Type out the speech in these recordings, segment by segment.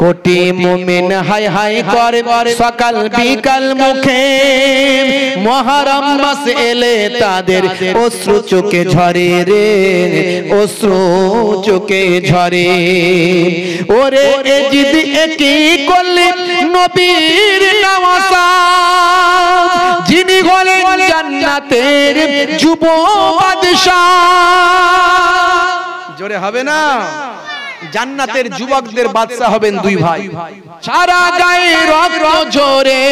কোটি মুমিন high high করে সকাল বিকাল মুখে, মুহররম মাস এলে তাদের অশ্রু চোখে ঝরে রে, অশ্রু চোখে ঝরে। ওরে এ জিদ একই করলে নবীর নওয়াসা, যিনি হলেন জান্নাতের যুব বাদশা। জোরে হবে না? জান্নাতের যুবকদের বাদশা হবেন দুই ভাই। সারা গায়ে রক্ত ঝরে,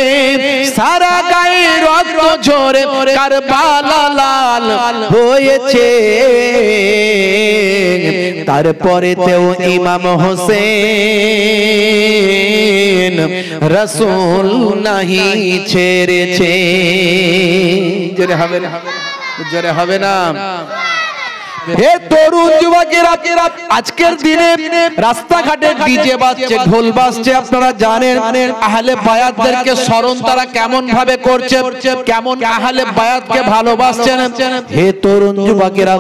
সারা গায়ে রক্ত ঝরে কারবালা লাল হয়েছে, তারপরে তেও ইমাম হোসেন রাসূল নাহি ছেড়েছে। জোরে হবে না? জোরে হবে না? হে তরুণ যুবকেরা, আজকের দিনে রাস্তাঘাটে ডিজে বাজছে, ঢোল বাজছে। আপনারা জানেন আহলে বায়াতদেরকে স্মরণ তারা কেমন ভাবে করছে, কেমন আহলে বায়াতকে ভালোবাসছেন। হে তরুণ যুবকেরা,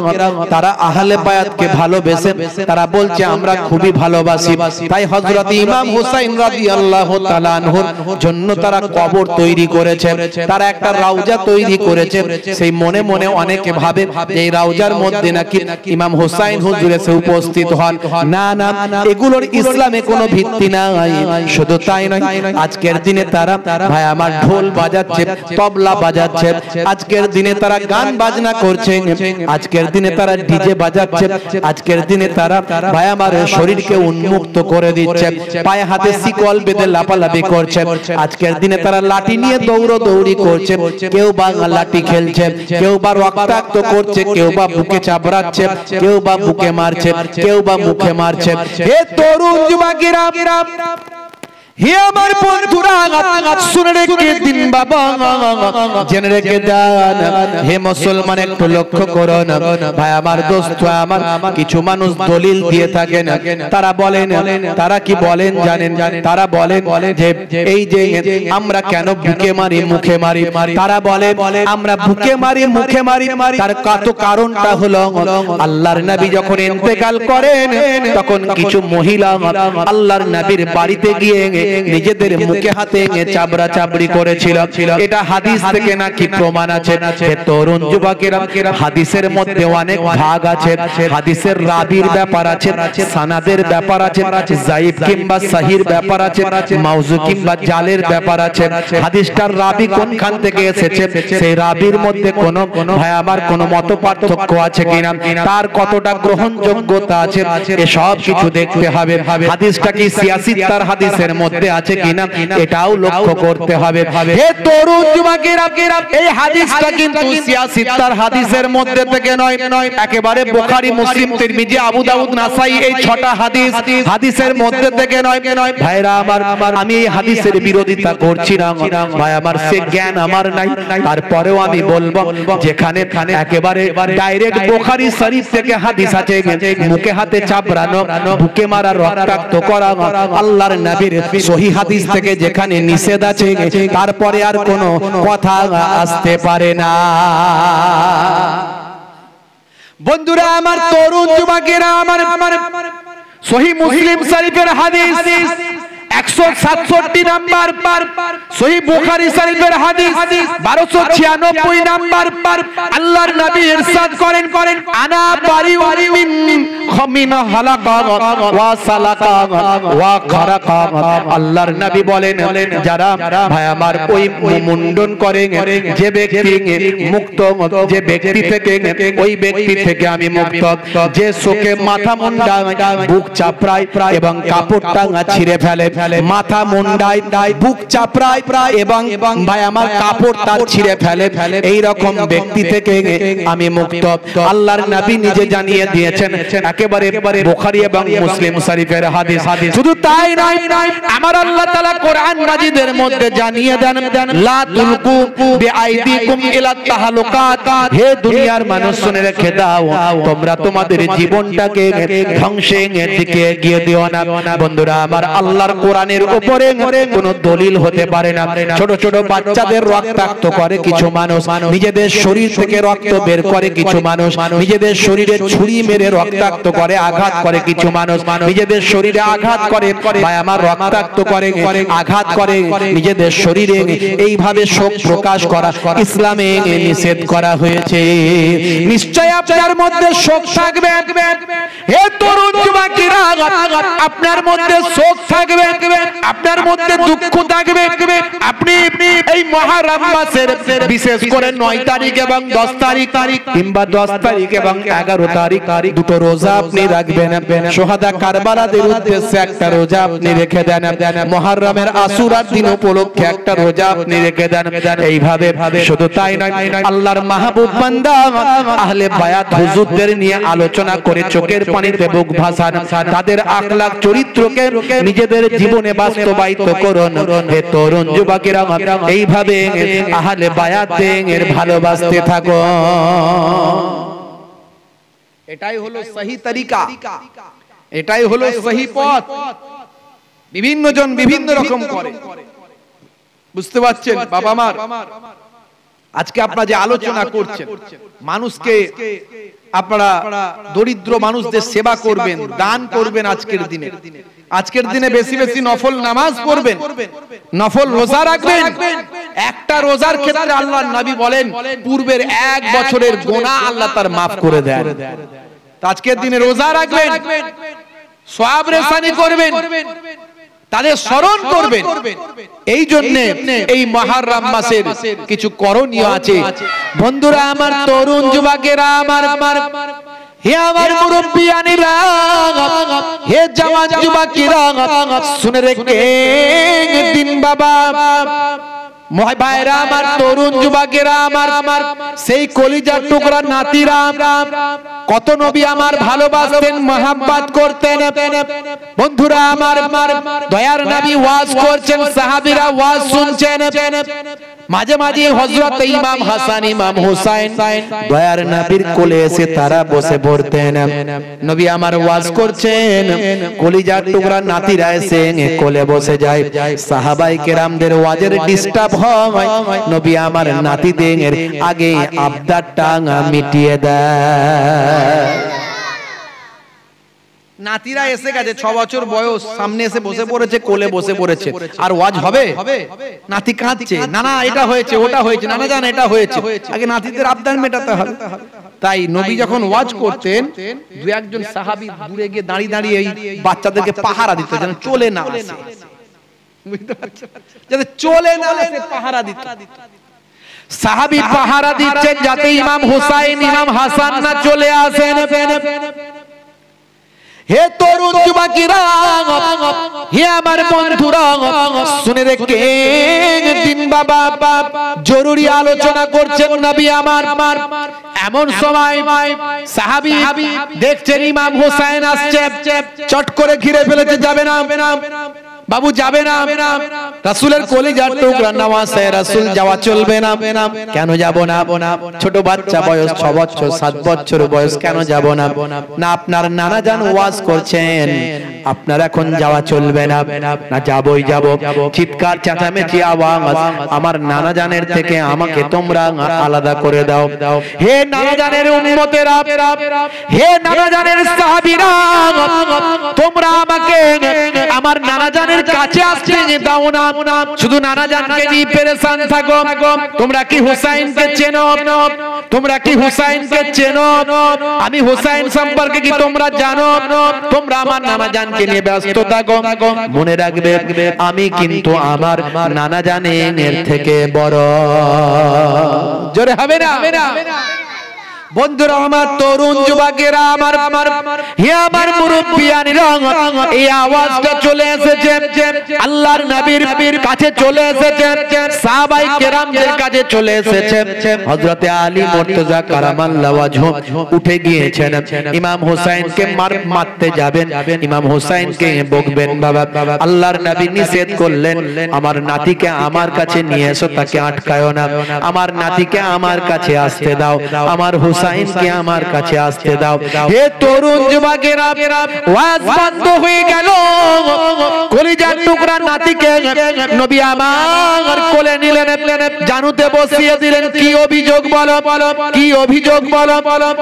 তারা আহলে বায়াতকে ভালোবেসে তারা বলছে আমরা খুবই ভালোবাসি। তাই হযরত ইমাম হুসাইন রাদিয়াল্লাহু তাআলা আনহুর জন্য তারা কবর তৈরি করেছে, তারা একটা রওজা তৈরি করেছে। সেই মনে মনে অনেকে ভাবে এই রওজার মধ্যে নাকি ইমাম হুসাইন হুজুর এসে উপস্থিত হন। না না, এগুলোর ইসলামে কোনো ভিত্তি নাই। শুধু তাই নয়, আজকের দিনে তারা ভাই আমার ঢোল বাজাচ্ছে, তবলা বাজাচ্ছে, আজকের দিনে তারা গান বাজনা করছে, আজকের দিনে তারা ডিজে বাজাচ্ছে, আজকের দিনে তারা ভাই আমার শরীরকে উন্মুক্ত করে দিচ্ছে, পায়ে হাতে শিকল বেঁধে লাফালাফি করছে, আজকের দিনে তারা লাঠি নিয়ে দৌড়দৌড়ি করছে। কেউ বা লাঠি খেলছে, কেউ বা রক্তাক্ত করছে, কেউ বা বুকে চাপড়া, কেউ বা বুকে মারছে, কেউ বা মুখে মারছে। হে তরুণ যুবকেরা, হে আমার বন্ধুরা, শুনে রেখে দিন বাবা, জেনে রেখে দেন। হে মুসলমান, একটু লক্ষ্য করুন ভাই আমার, দোস্ত আমার, কিছু মানুষ দলিল দিয়ে থাকেন। তারা বলেন, তারা কি বলেন জানেন? তারা বলেন যে এই যে আমরা কেন বুকে মারি মুখে মারি, তারা বলে আমরা বুকে মারি মুখে মারি, তার কত কারণটা হলো আল্লাহর নবী যখন ইন্তেকাল করেন তখন কিছু মহিলা আল্লাহর নবীর বাড়িতে গিয়ে নিজেদের মুখে হাতে চাবড়া চাবড়ি করেছিল। এটা হাদিস থেকে নাকি প্রমাণ আছে। তরুণ যুবকেরা, হাদিসের মধ্যে অনেক ভাগ আছে, হাদিসের রাবির ব্যাপার আছে, সানাদের ব্যাপার আছে, যায়েব কিংবা সহির ব্যাপার আছে, মাউযু কিংবা জালের ব্যাপার আছে। হাদিসটার রাবি কোনখান থেকে এসেছে, সেই রাবির মধ্যে কোন ভাই আমার কোন মত পার্থক্য আছে কিনা, তার কতটা গ্রহণযোগ্যতা আছে, এসব কিছু দেখতে হবে। হাদিসটা কি সিয়াসিত্তার হাদিসের মধ্যে আছে কিনা এটাও লক্ষ্য করতে হবে। হে তরুণ যুবকেরা, এই হাদিসটা কিন্তু সিয়াসিত্তার হাদিসের মধ্যে থেকে নয়, একেবারে বুখারী, মুসলিম, তিরমিজি, আবু দাউদ, নাসাই, এই 6টা হাদিসের মধ্যে থেকে নয়। ভাইরা আমার, আমি এই হাদিসের বিরোধিতা করছি না ভাই আমার, সে জ্ঞান আমার নাই। তারপরেও আমি বলবো, যেখানে একেবারে ডাইরেক্ট বুখারী শরীফ থেকে হাদিস আছে, মুখে হাতে চাপড়ানো, বুকে মারা, রক্তাক্ত করা আল্লাহর নবীর সহিহ হাদিস থেকে যেখানে নিষেধ আছে, তারপরে আর কোনো কথা আসতে পারে না। বন্ধুরা আমার, তরুণ যুবকেরা আমার, সহিহ মুসলিম শরীফের হাদিস 167 নাম্বার, সহিহ বুখারী শরীফের হাদিস 1296 নাম্বার, আল্লাহর নবী ইরশাদ করেন, আনা বারিউন মিন হালাকা ওয়া সালাকা ওয়া খারাকা। আল্লাহর নবী বলেন, যারা ভাই আমার ওই মুন্ডন করে, যে ব্যক্তি মুক্ত, যে ব্যক্তি থেকে, ওই ব্যক্তি থেকে আমি মুক্ত, যে শোকে মাথা মুন্ডায়, বুক চাপড়ায় এবং কাপড়টা ছিঁড়ে ফেলে, মাথা মুন্ডায়, বুক চাপড়ায় এবং ভাই আমার কাপড় তার ছিঁড়ে ফেলে, এই রকম ব্যক্তি থেকে আমি মুক্ত। আল্লাহর নবী নিজে জানিয়ে দিয়েছেন, একেবারে বুখারী এবং মুসলিম শরীফের হাদিস। শুধু তাই নয়, আমার আল্লাহ তাআলা কোরআন মাজিদের মধ্যে জানিয়ে দেন, লা তুলকু বিআইদিকুম ইলা তাহলুকাত। হে দুনিয়ার মানুষ, শুনে রেখে দাও, তোমরা তোমাদের জীবনটাকে ধ্বংসের দিকে এগিয়ে দিও না। বন্ধুরা আমার, আল্লাহর কোরআনের উপরে কোনো দলিল হতে পারে না। ছোট ছোট বাচ্চাদের রক্তাক্ত করে কিছু মানুষ, নিজেদের শরীর থেকে রক্ত বের করে কিছু মানুষ, নিজেদের শরীরে ছুরি মেরে রক্তাক্ত করে, আঘাত করে কিছু মানুষ, নিজেদের শরীরে আঘাত করে, ভাই আমার রক্তাক্ত করে, আঘাত করে নিজেদের শরীরে। এইভাবে শোক প্রকাশ করা ইসলামে নিষেধ করা হয়েছে। নিশ্চয় আপনার মধ্যে শোক থাকবে, হে তরুণ যুবকেরা, আপনার মধ্যে শোক থাকবে, আপনার মধ্যে দুঃখ থাকবে। আপনি এই মুহররম মাসের বিশেষ করে 9 তারিখ এবং 10 তারিখ কিংবা 10 তারিখ এবং 11 তারিখ দুটো রোজা আপনি রাখবেন। শোহাদা কারবালাদের উদ্দেশ্যে একটা রোজা আপনি রেখে দেন। মুহররমের আশুরার দিন উপলক্ষে একটা রোজা আপনি রেখে দেন। এইভাবে শুধু তাই নয়, আল্লাহর মাহবুব বান্দা আহলে বায়াত হুজুরদের নিয়ে আলোচনা করে চোখের পানিতে বুক ভাসান, তাদের আখলাক চরিত্রকে নিজেদের জীবনে বাস্তবায়িত করুন। হে তরুণ যুবকেরা, এইভাবে আহলে বায়াতের ভালোবাসতে থাকো। এটাই হলো সহি তরিকা, এটাই হলো সহি পথ। বিভিন্ন জন বিভিন্ন রকম করে, বুঝতে পারছেন বাবা আমার? আজকে আপনারা যে আলোচনা করছেন, মানুষকে আপনারা দরিদ্র মানুষদের সেবা করবেন, দান করবেন। আজকের দিনে বেশি বেশি নফল নামাজ পড়বেন, নফল রোজা রাখবেন। একটা রোজার ক্ষেত্রে আল্লাহর নবী বলেন পূর্বের 1 বছরের গুনাহ আল্লাহ তার maaf করে দেন। আজকের দিনে রোজা রাখবেন, সওয়াব রেসানি করবেন, তাদের স্মরণ করবেন। এই জন্য এই মুহররম মাসের কিছু করণীয় আছে। বন্ধুরা আমার, তরুণ যুবকেরা আমার, হে আমার মুরব্বিয়ানিরা, হে জওয়ান যুবকেরা, শুনে রেখে দিন বাবা, ভাইরা আমার, তরুণ যুবকেরা আমার, সেই কলিজার টুকরা নাতিরা, কত নবী আমার ভালোবাসতেন, মহব্বত করতেন। বন্ধুরা আমার, দয়ার নবী ওয়াজ করছেন, সাহাবীরা ওয়াজ শুনছেন। মাঝে মাঝে হযরত ইমাম হাসান, ইমাম হুসাইন দয়ার নবীর কোলে এসে তারা বসে পড়তেন। নবী আমার ওয়াজ করছেন, কলিজার টুকরা নাতিরা এসে কোলে বসে যায়। সাহাবায়ে কেরামদের ওয়াজের ডিস্টার্ব হয়, নবী আমার নাতিদের আগে আবদারটা মিটিয়ে দেয়। নাতিরা এসে গেছে, 6 বছর বয়স, সামনে এসে বসে পড়েছে, কোলে বসে পড়েছে, আর ওয়াজ হবে? নাতি কাঁদছে, না না এটা হয়েছে, ওটা হয়েছে, না না জান এটা হয়েছে, আগে নাতিদের আবদার মেটাতে হবে। তাই নবী যখন ওয়াজ করতেন, 2-1 সাহাবী দূরে গিয়ে দাঁড়িয়ে দাঁড়িয়ে এই বাচ্চাদেরকে পাহারা দিত, যেন চলে না আসে, বুঝতে পারছেন? যাতে চলে না আসে পাহারা দিত। সাহাবী পাহারা দিচ্ছেন যাতে ইমাম হুসাইন, ইমাম হাসান না চলে আসেন। হে তরুণ যুবকেরা, হে আমার বন্ধুরা, শুনে রেখে দিন বাবা, জরুরি আলোচনা করছেন নবী আমার। এমন সময় সাহাবী দেখছেন ইমাম হুসাইন আসছে, চট করে ঘিরে ফেলেছে, যাবে না বাবু, যাবে না। রাসূলের কলিজার টুকরা নওয়াজে রাসূল যাওয়া চলবে না। কেন যাব না? ছোট বাচ্চা বয়স 6 বছর 7 বছর বয়স, কেন যাব না? না আপনার নানা জান ওয়াজ করছেন, আপনার এখন যাওয়া চলবে না। না যাবই যাব। চিৎকার চেঁচামেচি আওয়াজ, আমার নানা জানের থেকে আমাকে তোমরা আলাদা করে দাও। হে নানা জানের উম্মতেরা, হে নানা জানের সাহাবীরা, তোমরা আমাকে আমার নানা জানের কাছে আসতে দাও না। শুধু নানা জানকে নিয়ে পেরেশান থাকো। তোমরা কি হুসাইনকে চেনো? তোমরা কি হুসাইনকে চেনো? আমি হুসাইন সম্পর্কে কি তোমরা জানো? তোমরা আমার নানা জানকে নিয়ে ব্যস্ত থাকো। মনে রাখবে, আমি কিন্তু আমার নানা জানের থেকে বড়। জোরে হবে না? বন্ধুরা আমার, তরুণ যুবকেরা আমার, হে আমার মুরব্বিয়ানিরা, এই আওয়াজটা চলে এসেছে আল্লাহর নবীর কাছে, চলে এসেছে সাহাবায়ে কেরামদের কাছে, চলে এসেছে। হযরতে আলী মুর্তজা কারামাল্লাহু ওয়াজহু উঠে গিয়েছেন, ইমাম হুসাইনকে মারতে যাবেন, ইমাম হুসাইনকে বকবেন। বাবা, আল্লাহর নবী নিষেধ করলেন, আমার নাতিকে আমার কাছে নিয়ে এসো, তাকে আটকায়ো না, আমার নাতিকে আমার কাছে আসতে দাও, আমার হুসাইনকে আমার কাছে আসতে দাও। হে তরুণ যুবকেরা, ওয়াজ বন্ধ হয়ে গেল, কলিজার টুকরা টুকরা নাতিকে নবী আমার কোলে নিলেন, জানুতে বসিয়ে দিলেন। কি অভিযোগ বলো, কি অভিযোগ বলো।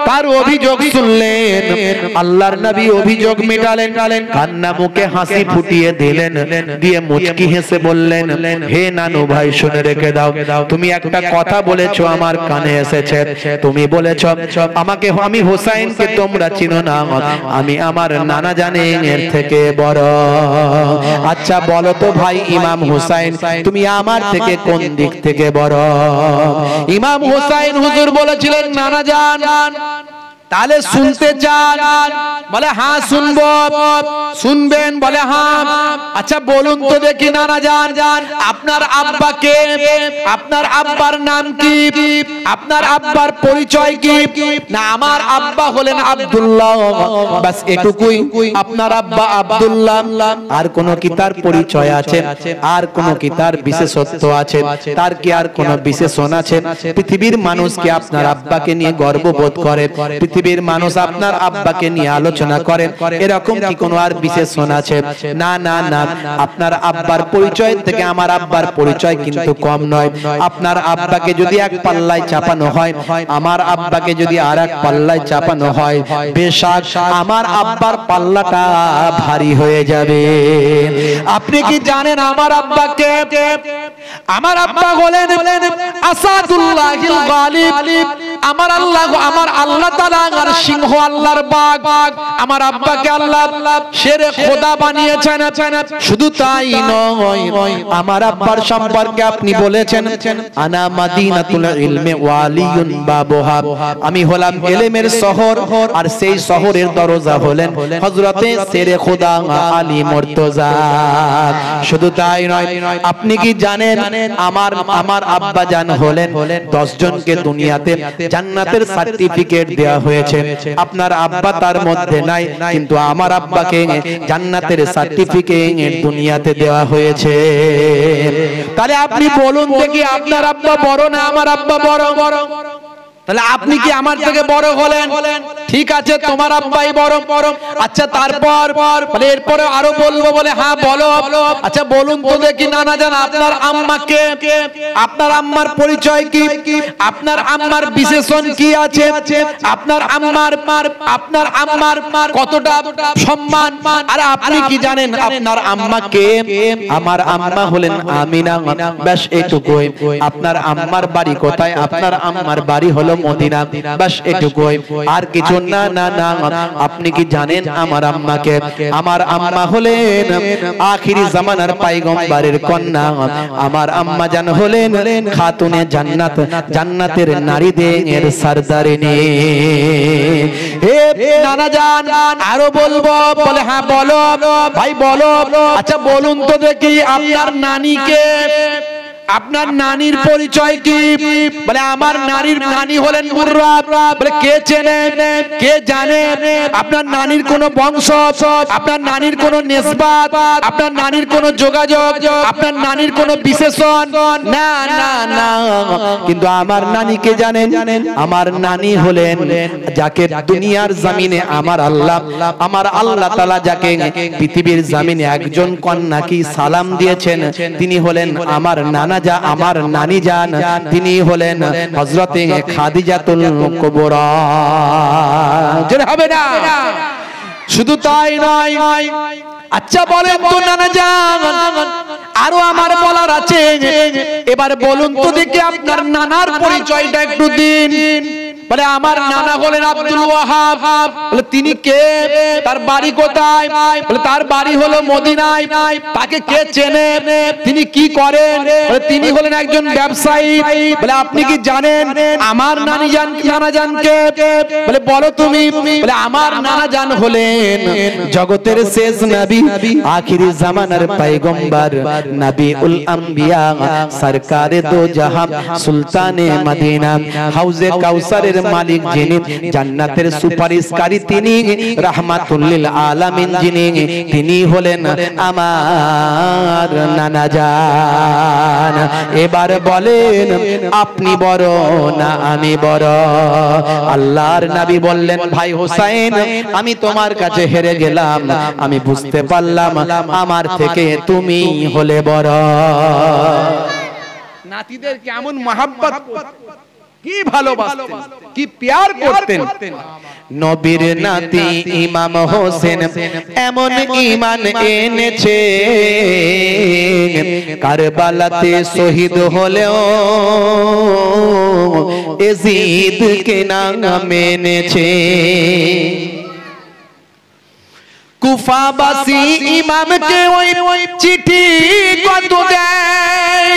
তার অভিযোগ শুনলেন, আল্লাহর নবী অভিযোগ মেটালেন, কান্না মুখে হাসি ফুটিয়ে দিলেন, দিয়ে মুচকি হেসে বললেন, হে নানু ভাই শুনে রেখে দাও, তুমি একটা কথা বলেছো আমার কানে এসেছে। তুমি বলেছো আমাকে, আমি হোসাইনকে তোমরা চিনো না, আমি আমার নানা জানের থেকে বড়। আচ্ছা বলো তো ভাই ইমাম হোসাইন, তুমি আমার থেকে কোন দিক থেকে বড়? ইমাম হোসাইন হুজুর বলেছিলেন, নানা জান তাহলে শুনতে চান? বলে হ্যাঁ শুনবো। শুনবেন? বলে হ্যাঁ। আচ্ছা বলুন তো দেখি নানা জান, আপনার আব্বাকে, আপনার আব্বার নাম কি, আপনার আব্বার পরিচয় কি? না আমার আব্বা হলেন আব্দুল্লাহ, বাস এটুকুই। আপনার আব্বা আব্দুল্লাহ, আর কোন কি তার পরিচয় আছে? আর কোন কি তার বিশেষত্ব আছে? তার কি আর কোন বিশেষণ আছে? পৃথিবীর মানুষ কি আপনার আব্বাকে নিয়ে গর্ববোধ করে? পৃথিবীর মানুষ আপনার আব্বাকে নিয়ে আলোচনা করে, এরকম কি কোনো আর বিশেষণ আছে? না না না, আপনার আব্বার পরিচয় থেকে আমার আব্বার পরিচয় কিন্তু কম নয়। আপনার আব্বাকে যদি এক পাল্লায় চাপানো হয়, আমার আব্বাকে যদি আর এক পাল্লায় চাপানো হয়, বেশক আমার আব্বার পাল্লাটা ভারী হয়ে যাবে। আপনি কি জানেন আমার আব্বাকে? আমার আব্বা হলেন আসাদুল্লাহিল গালিব। আমার আল্লাহ, আমার আল্লাহ তাআলা আর সিংহ, আল্লাহর বাঘ। আমার আব্বাকে আল্লাহ শেরে খোদা বানিয়েছেন। শুধু তাই নয়, আমার আব্বার সম্পর্কে আপনি বলেছেন, আনা মাদিনাতুল ইলমি ওয়ালিয়ুন বাবুহা, আমি হলাম ইলমের শহর, আর সেই শহরের দরজা হলেন হযরতে শেরে খোদা আলী মুর্তজা। শুধু তাই নয়, আপনি কি জানেন আমার আব্বা জান হলেন 10 জনকে দুনিয়াতে জান্নাতের সার্টিফিকেট দেয়া হয়েছে। আপনার আব্বা তার মধ্যে নাই, কিন্তু আমার আব্বাকে জান্নাতের সার্টিফিকেট দুনিয়াতে দেওয়া হয়েছে। তাহলে আপনি বলুন দেখি, আপনার আব্বা বড় না আমার আব্বা বড়? তাহলে আপনি কি আমার থেকে বড় হলেন? ঠিক আছে, তোমার আব্বাই বড়। আচ্ছা তারপর বলে এরপরে আরো বলবো? বলে হ্যাঁ বলো। আচ্ছা বলুন তো দেখি নানা জান, আপনার আম্মাকে, আপনার আম্মার পরিচয় কি, আপনার আম্মার বিশেষণ কি আছে, আপনার আম্মার কতটা সম্মান? আর আপনি কি জানেন আপনার আম্মাকে? আমার আম্মা হলেন আমিনা, ব্যাস এটুকুই। আপনার আম্মার বাড়ি কোথায়? আপনার আম্মার বাড়ি হলো মদিনা, বাস এটুকুই, আর কিছু না। না না, আপনি কি জানেন আমার আম্মাকে? আমার আম্মা হলেন আখিরি জামানার পয়গম্বরের কন্যা। আমার আম্মা জান হলেন খাতুনে জান্নাত, জান্নাতের নারীদের সরদারিনী। হে নানা জান আরো বলবো? বলে হ্যাঁ বলো ভাই বলো। আচ্ছা বলুন তো দেখি, আপনার নানিকে, আপনার নানির পরিচয় কি? বলে আমার নানি হলেন মুর্রা। বলে কে চেনে, কে জানে আপনার নানির কোন বংশ, আপনার নানির কোন নিসবাত, আপনার নানির কোন যোগাযোগ, আপনার নানির কোন বিশেষণ? না না না, কিন্তু আমার নানিকে জানেন? আমার নানি হলেন যাকে দুনিয়ার জমিনে আমার আল্লাহ তাআলা যাকে পৃথিবীর জমিনে একজন কন্যাকে সালাম দিয়েছেন, তিনি হলেন আমার নানা, আমার নানি জান, তিনি হলেন হযরতে খাদিজাতুল কুবরা। জোরে হবে না? শুধু তাই নয়, আচ্ছা বলেন তো নানা জান, আরো আমার বলার আছে। এবার বলুন তো দেখি আপনার নানার পরিচয়টা একটু দিন। বলে আমার নানা হলেন আব্দুল ওয়াহাব। বলে তিনি কে? তার বাড়ি কোথায়? বলে তার বাড়ি হলো মদিনায়। তাকে কে চেনে? তিনি কি করেন? বলে তিনি হলেন একজন ব্যবসায়ী। বলে আপনি কি জানেন আমার নানা জানকে? বলে বলো তুমি। বলে আমার নানা জান হলেন জগতের শেষ নবী, আখিরি জামানার পয়গম্বর, নবীউল আম্বিয়া, সরকারে দো জাহান, সুলতানে মদিনা, হাউজে কাউসারের মালিক যিনি, জান্নাতের সুপারিশকারী তিনি, রাহমাতুল লিল আলামিন যিনি, তিনি হলেন আমার নানা জান। এবার বলেন আপনি বড় না আমি বড়? আল্লাহর নবী বললেন, ভাই হোসেন আমি তোমার কাছে হেরে গেলাম, আমি বুঝতে পারলাম আমার থেকে তুমি হলে বড়। নাতিদের কেমন মহব্বত, কি ভালোবাসতেন, কি প্যার করতেন। নবীর নাতি ইমাম হোসেন এমন ঈমান এনেছে, কারবালাতে শহীদ হলেও এজিদকে না মেনেছে। কুফাবাসী ইমামকে ওই চিঠি কত দেয়,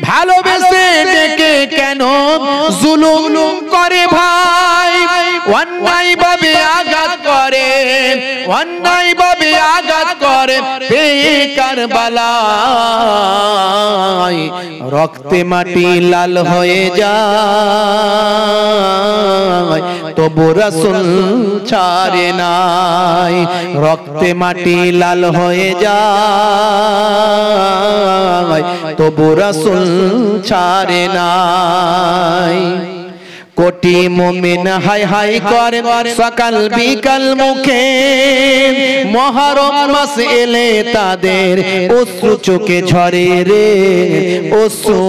ভালোবেসে ডেকে কেন জুলুম করে ভাই, অন্যায় ভাবে আঘাত করে, অন্যায় ভাবে আঘাত করে কারবালায়, রক্তে মাটি লাল হয়ে যায় তবু রাসূল ছাড়ে নাই, রক্তে মাটি লাল হয়ে যায় তবু রাসূল ছাড়ে নাই। কোটি মুমিন হাই হাই করে সকাল বিকাল মুখে, মুহররম মাস এলে তাদের অশ্রু চোখে ঝরে রে, অশ্রু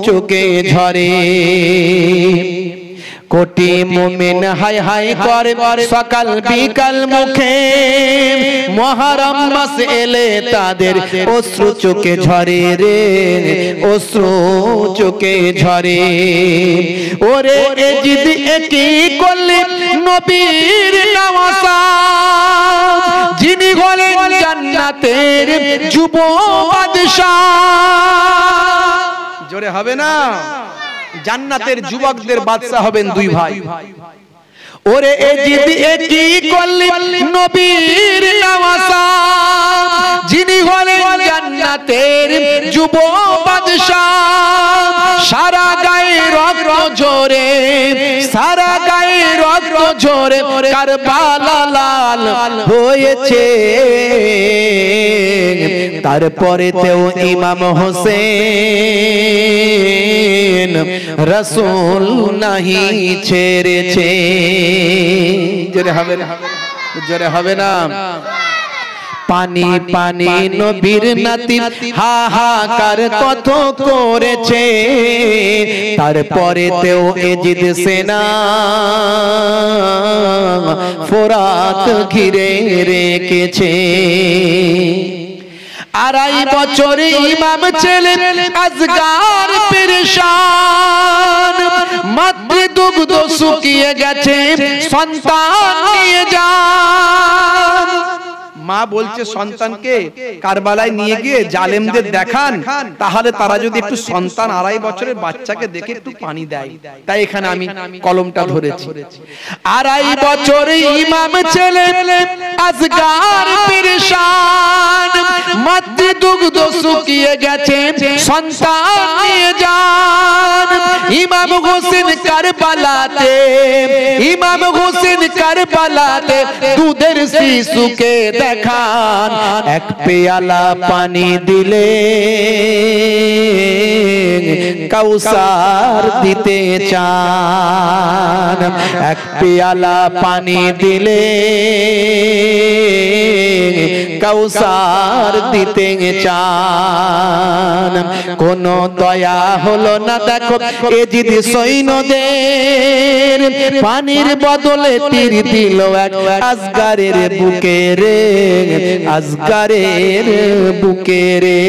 চোখে ঝরে। কোটি মুমিন হাই হাই করে সকাল বিকাল মুখে, মুহররম মাস এলে তাদের অশ্রু চোখে ঝরে রে, অশ্রু চোখে ঝরে। ওরে এজিদ একই করলে নবীর নওয়াজ, যিনি হলেন জান্নাতের যুব বাদশা। জোরে হবে না? জান্নাতের যুবকদের বাদশা হবেন দুই ভাই। ওরে এজিদ একই করলে নবীর নওয়াজ, যিনি হলেন জান্নাতের যুব বাদশা। সারা গায়ে রক্ত ঝরে, সারা গায়ে রক্ত ঝরে কারবালা লাল হয়েছে, তারপরেতেও ইমাম হোসেন রাসূল নাহি ছেড়েছে। জোরে হবে না? জোরে হবে না? পানি পানি নবীর নাতি হাহাকার কত করেছে, তারপরেতেও এজিদ সেনা ফোরাত ঘিরে রেখেছে। আড়াই বছর ইমাম ছিলেন আজগার পেরেশান, মাতৃদুগ্ধ শুকিয়ে গেছে সন্তান নিয়ে যান। মা বলছে সন্তানকে কারবালায় নিয়ে গিয়ে জালেমদের দেখান, তাহলে তারা যদি একটু সন্তান আড়াই বছরের বাচ্চাকে দেখে একটু পানি দেয়। তাই এখানে আমি কলমটা ধরেছি। আড়াই বছর ইমাম ছিলেন আজগার পেরেশান, মাতৃদুগ্ধ শুকিয়ে গেছে সন্তান নিয়ে যান। ইমাম হোসেন কারবালাতে, ইমাম হোসেন কারবালাতে দুধের শিশুকে দেখান, এক পেয়ালা পানি দিলে কাউসার দিতে চান, এক পেয়ালা পানি দিলে কাউসার দিতে চান। কোন দয়া হলো না দেখো এজিদ সৈন্যদের, পানির বদলে তীর দিল এক আজগারের বুকে রে, আজগারের বুকে রে।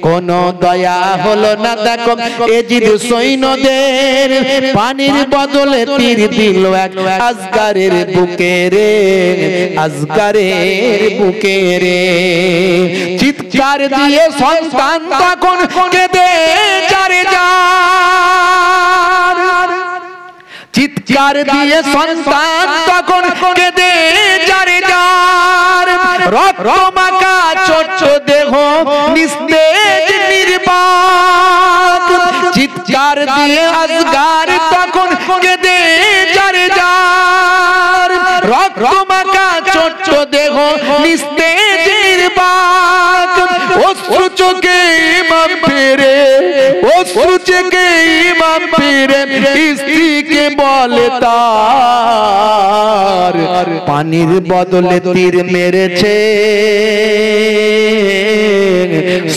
কোন দয়া হলো না দেখো এজিদ সৈন্যদের, পানির বদলে তীর দিল এক আজগারের বুকে রে, আজগারের বুকে রে। চিৎকার দিয়ে সন্তান তখন কেঁদে চারে যান, চিৎকার দিয়ে সন্তান তখন কেঁদে চারে যান। রক্ত মাখা ছোট্ট দেহ নিস্তেজ নির্বাক, চিৎকার দিয়ে আজগার তখন কেঁদে যারে যার রক্ত মাখা ছোট্ট দেহ নিস্তেজের বাক অশ্রু চোখে ইমাম ফিরে অশ্রু চোখে ইমাম ফিরে স্ত্রীকে বলে তার পানির বদলে তীর মেরেছে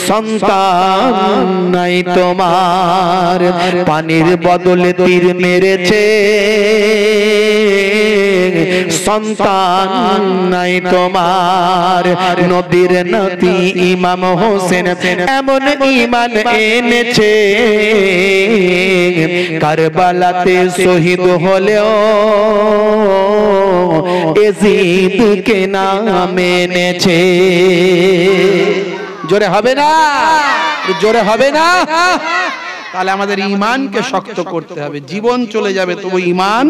সন্তান নাই তোমার পানির বদলে তীর মেরেছে সন্তান নাই তোমার নবীর নাতি ইমাম হোসেন এমন ঈমান এনেছে কারবালাতে শহীদ হলেও এজিদকে নাম এনেছে জোরে হবে না জোরে হবে না তাহলে আমাদের ঈমানকে শক্ত করতে হবে জীবন চলে যাবে তবু ঈমান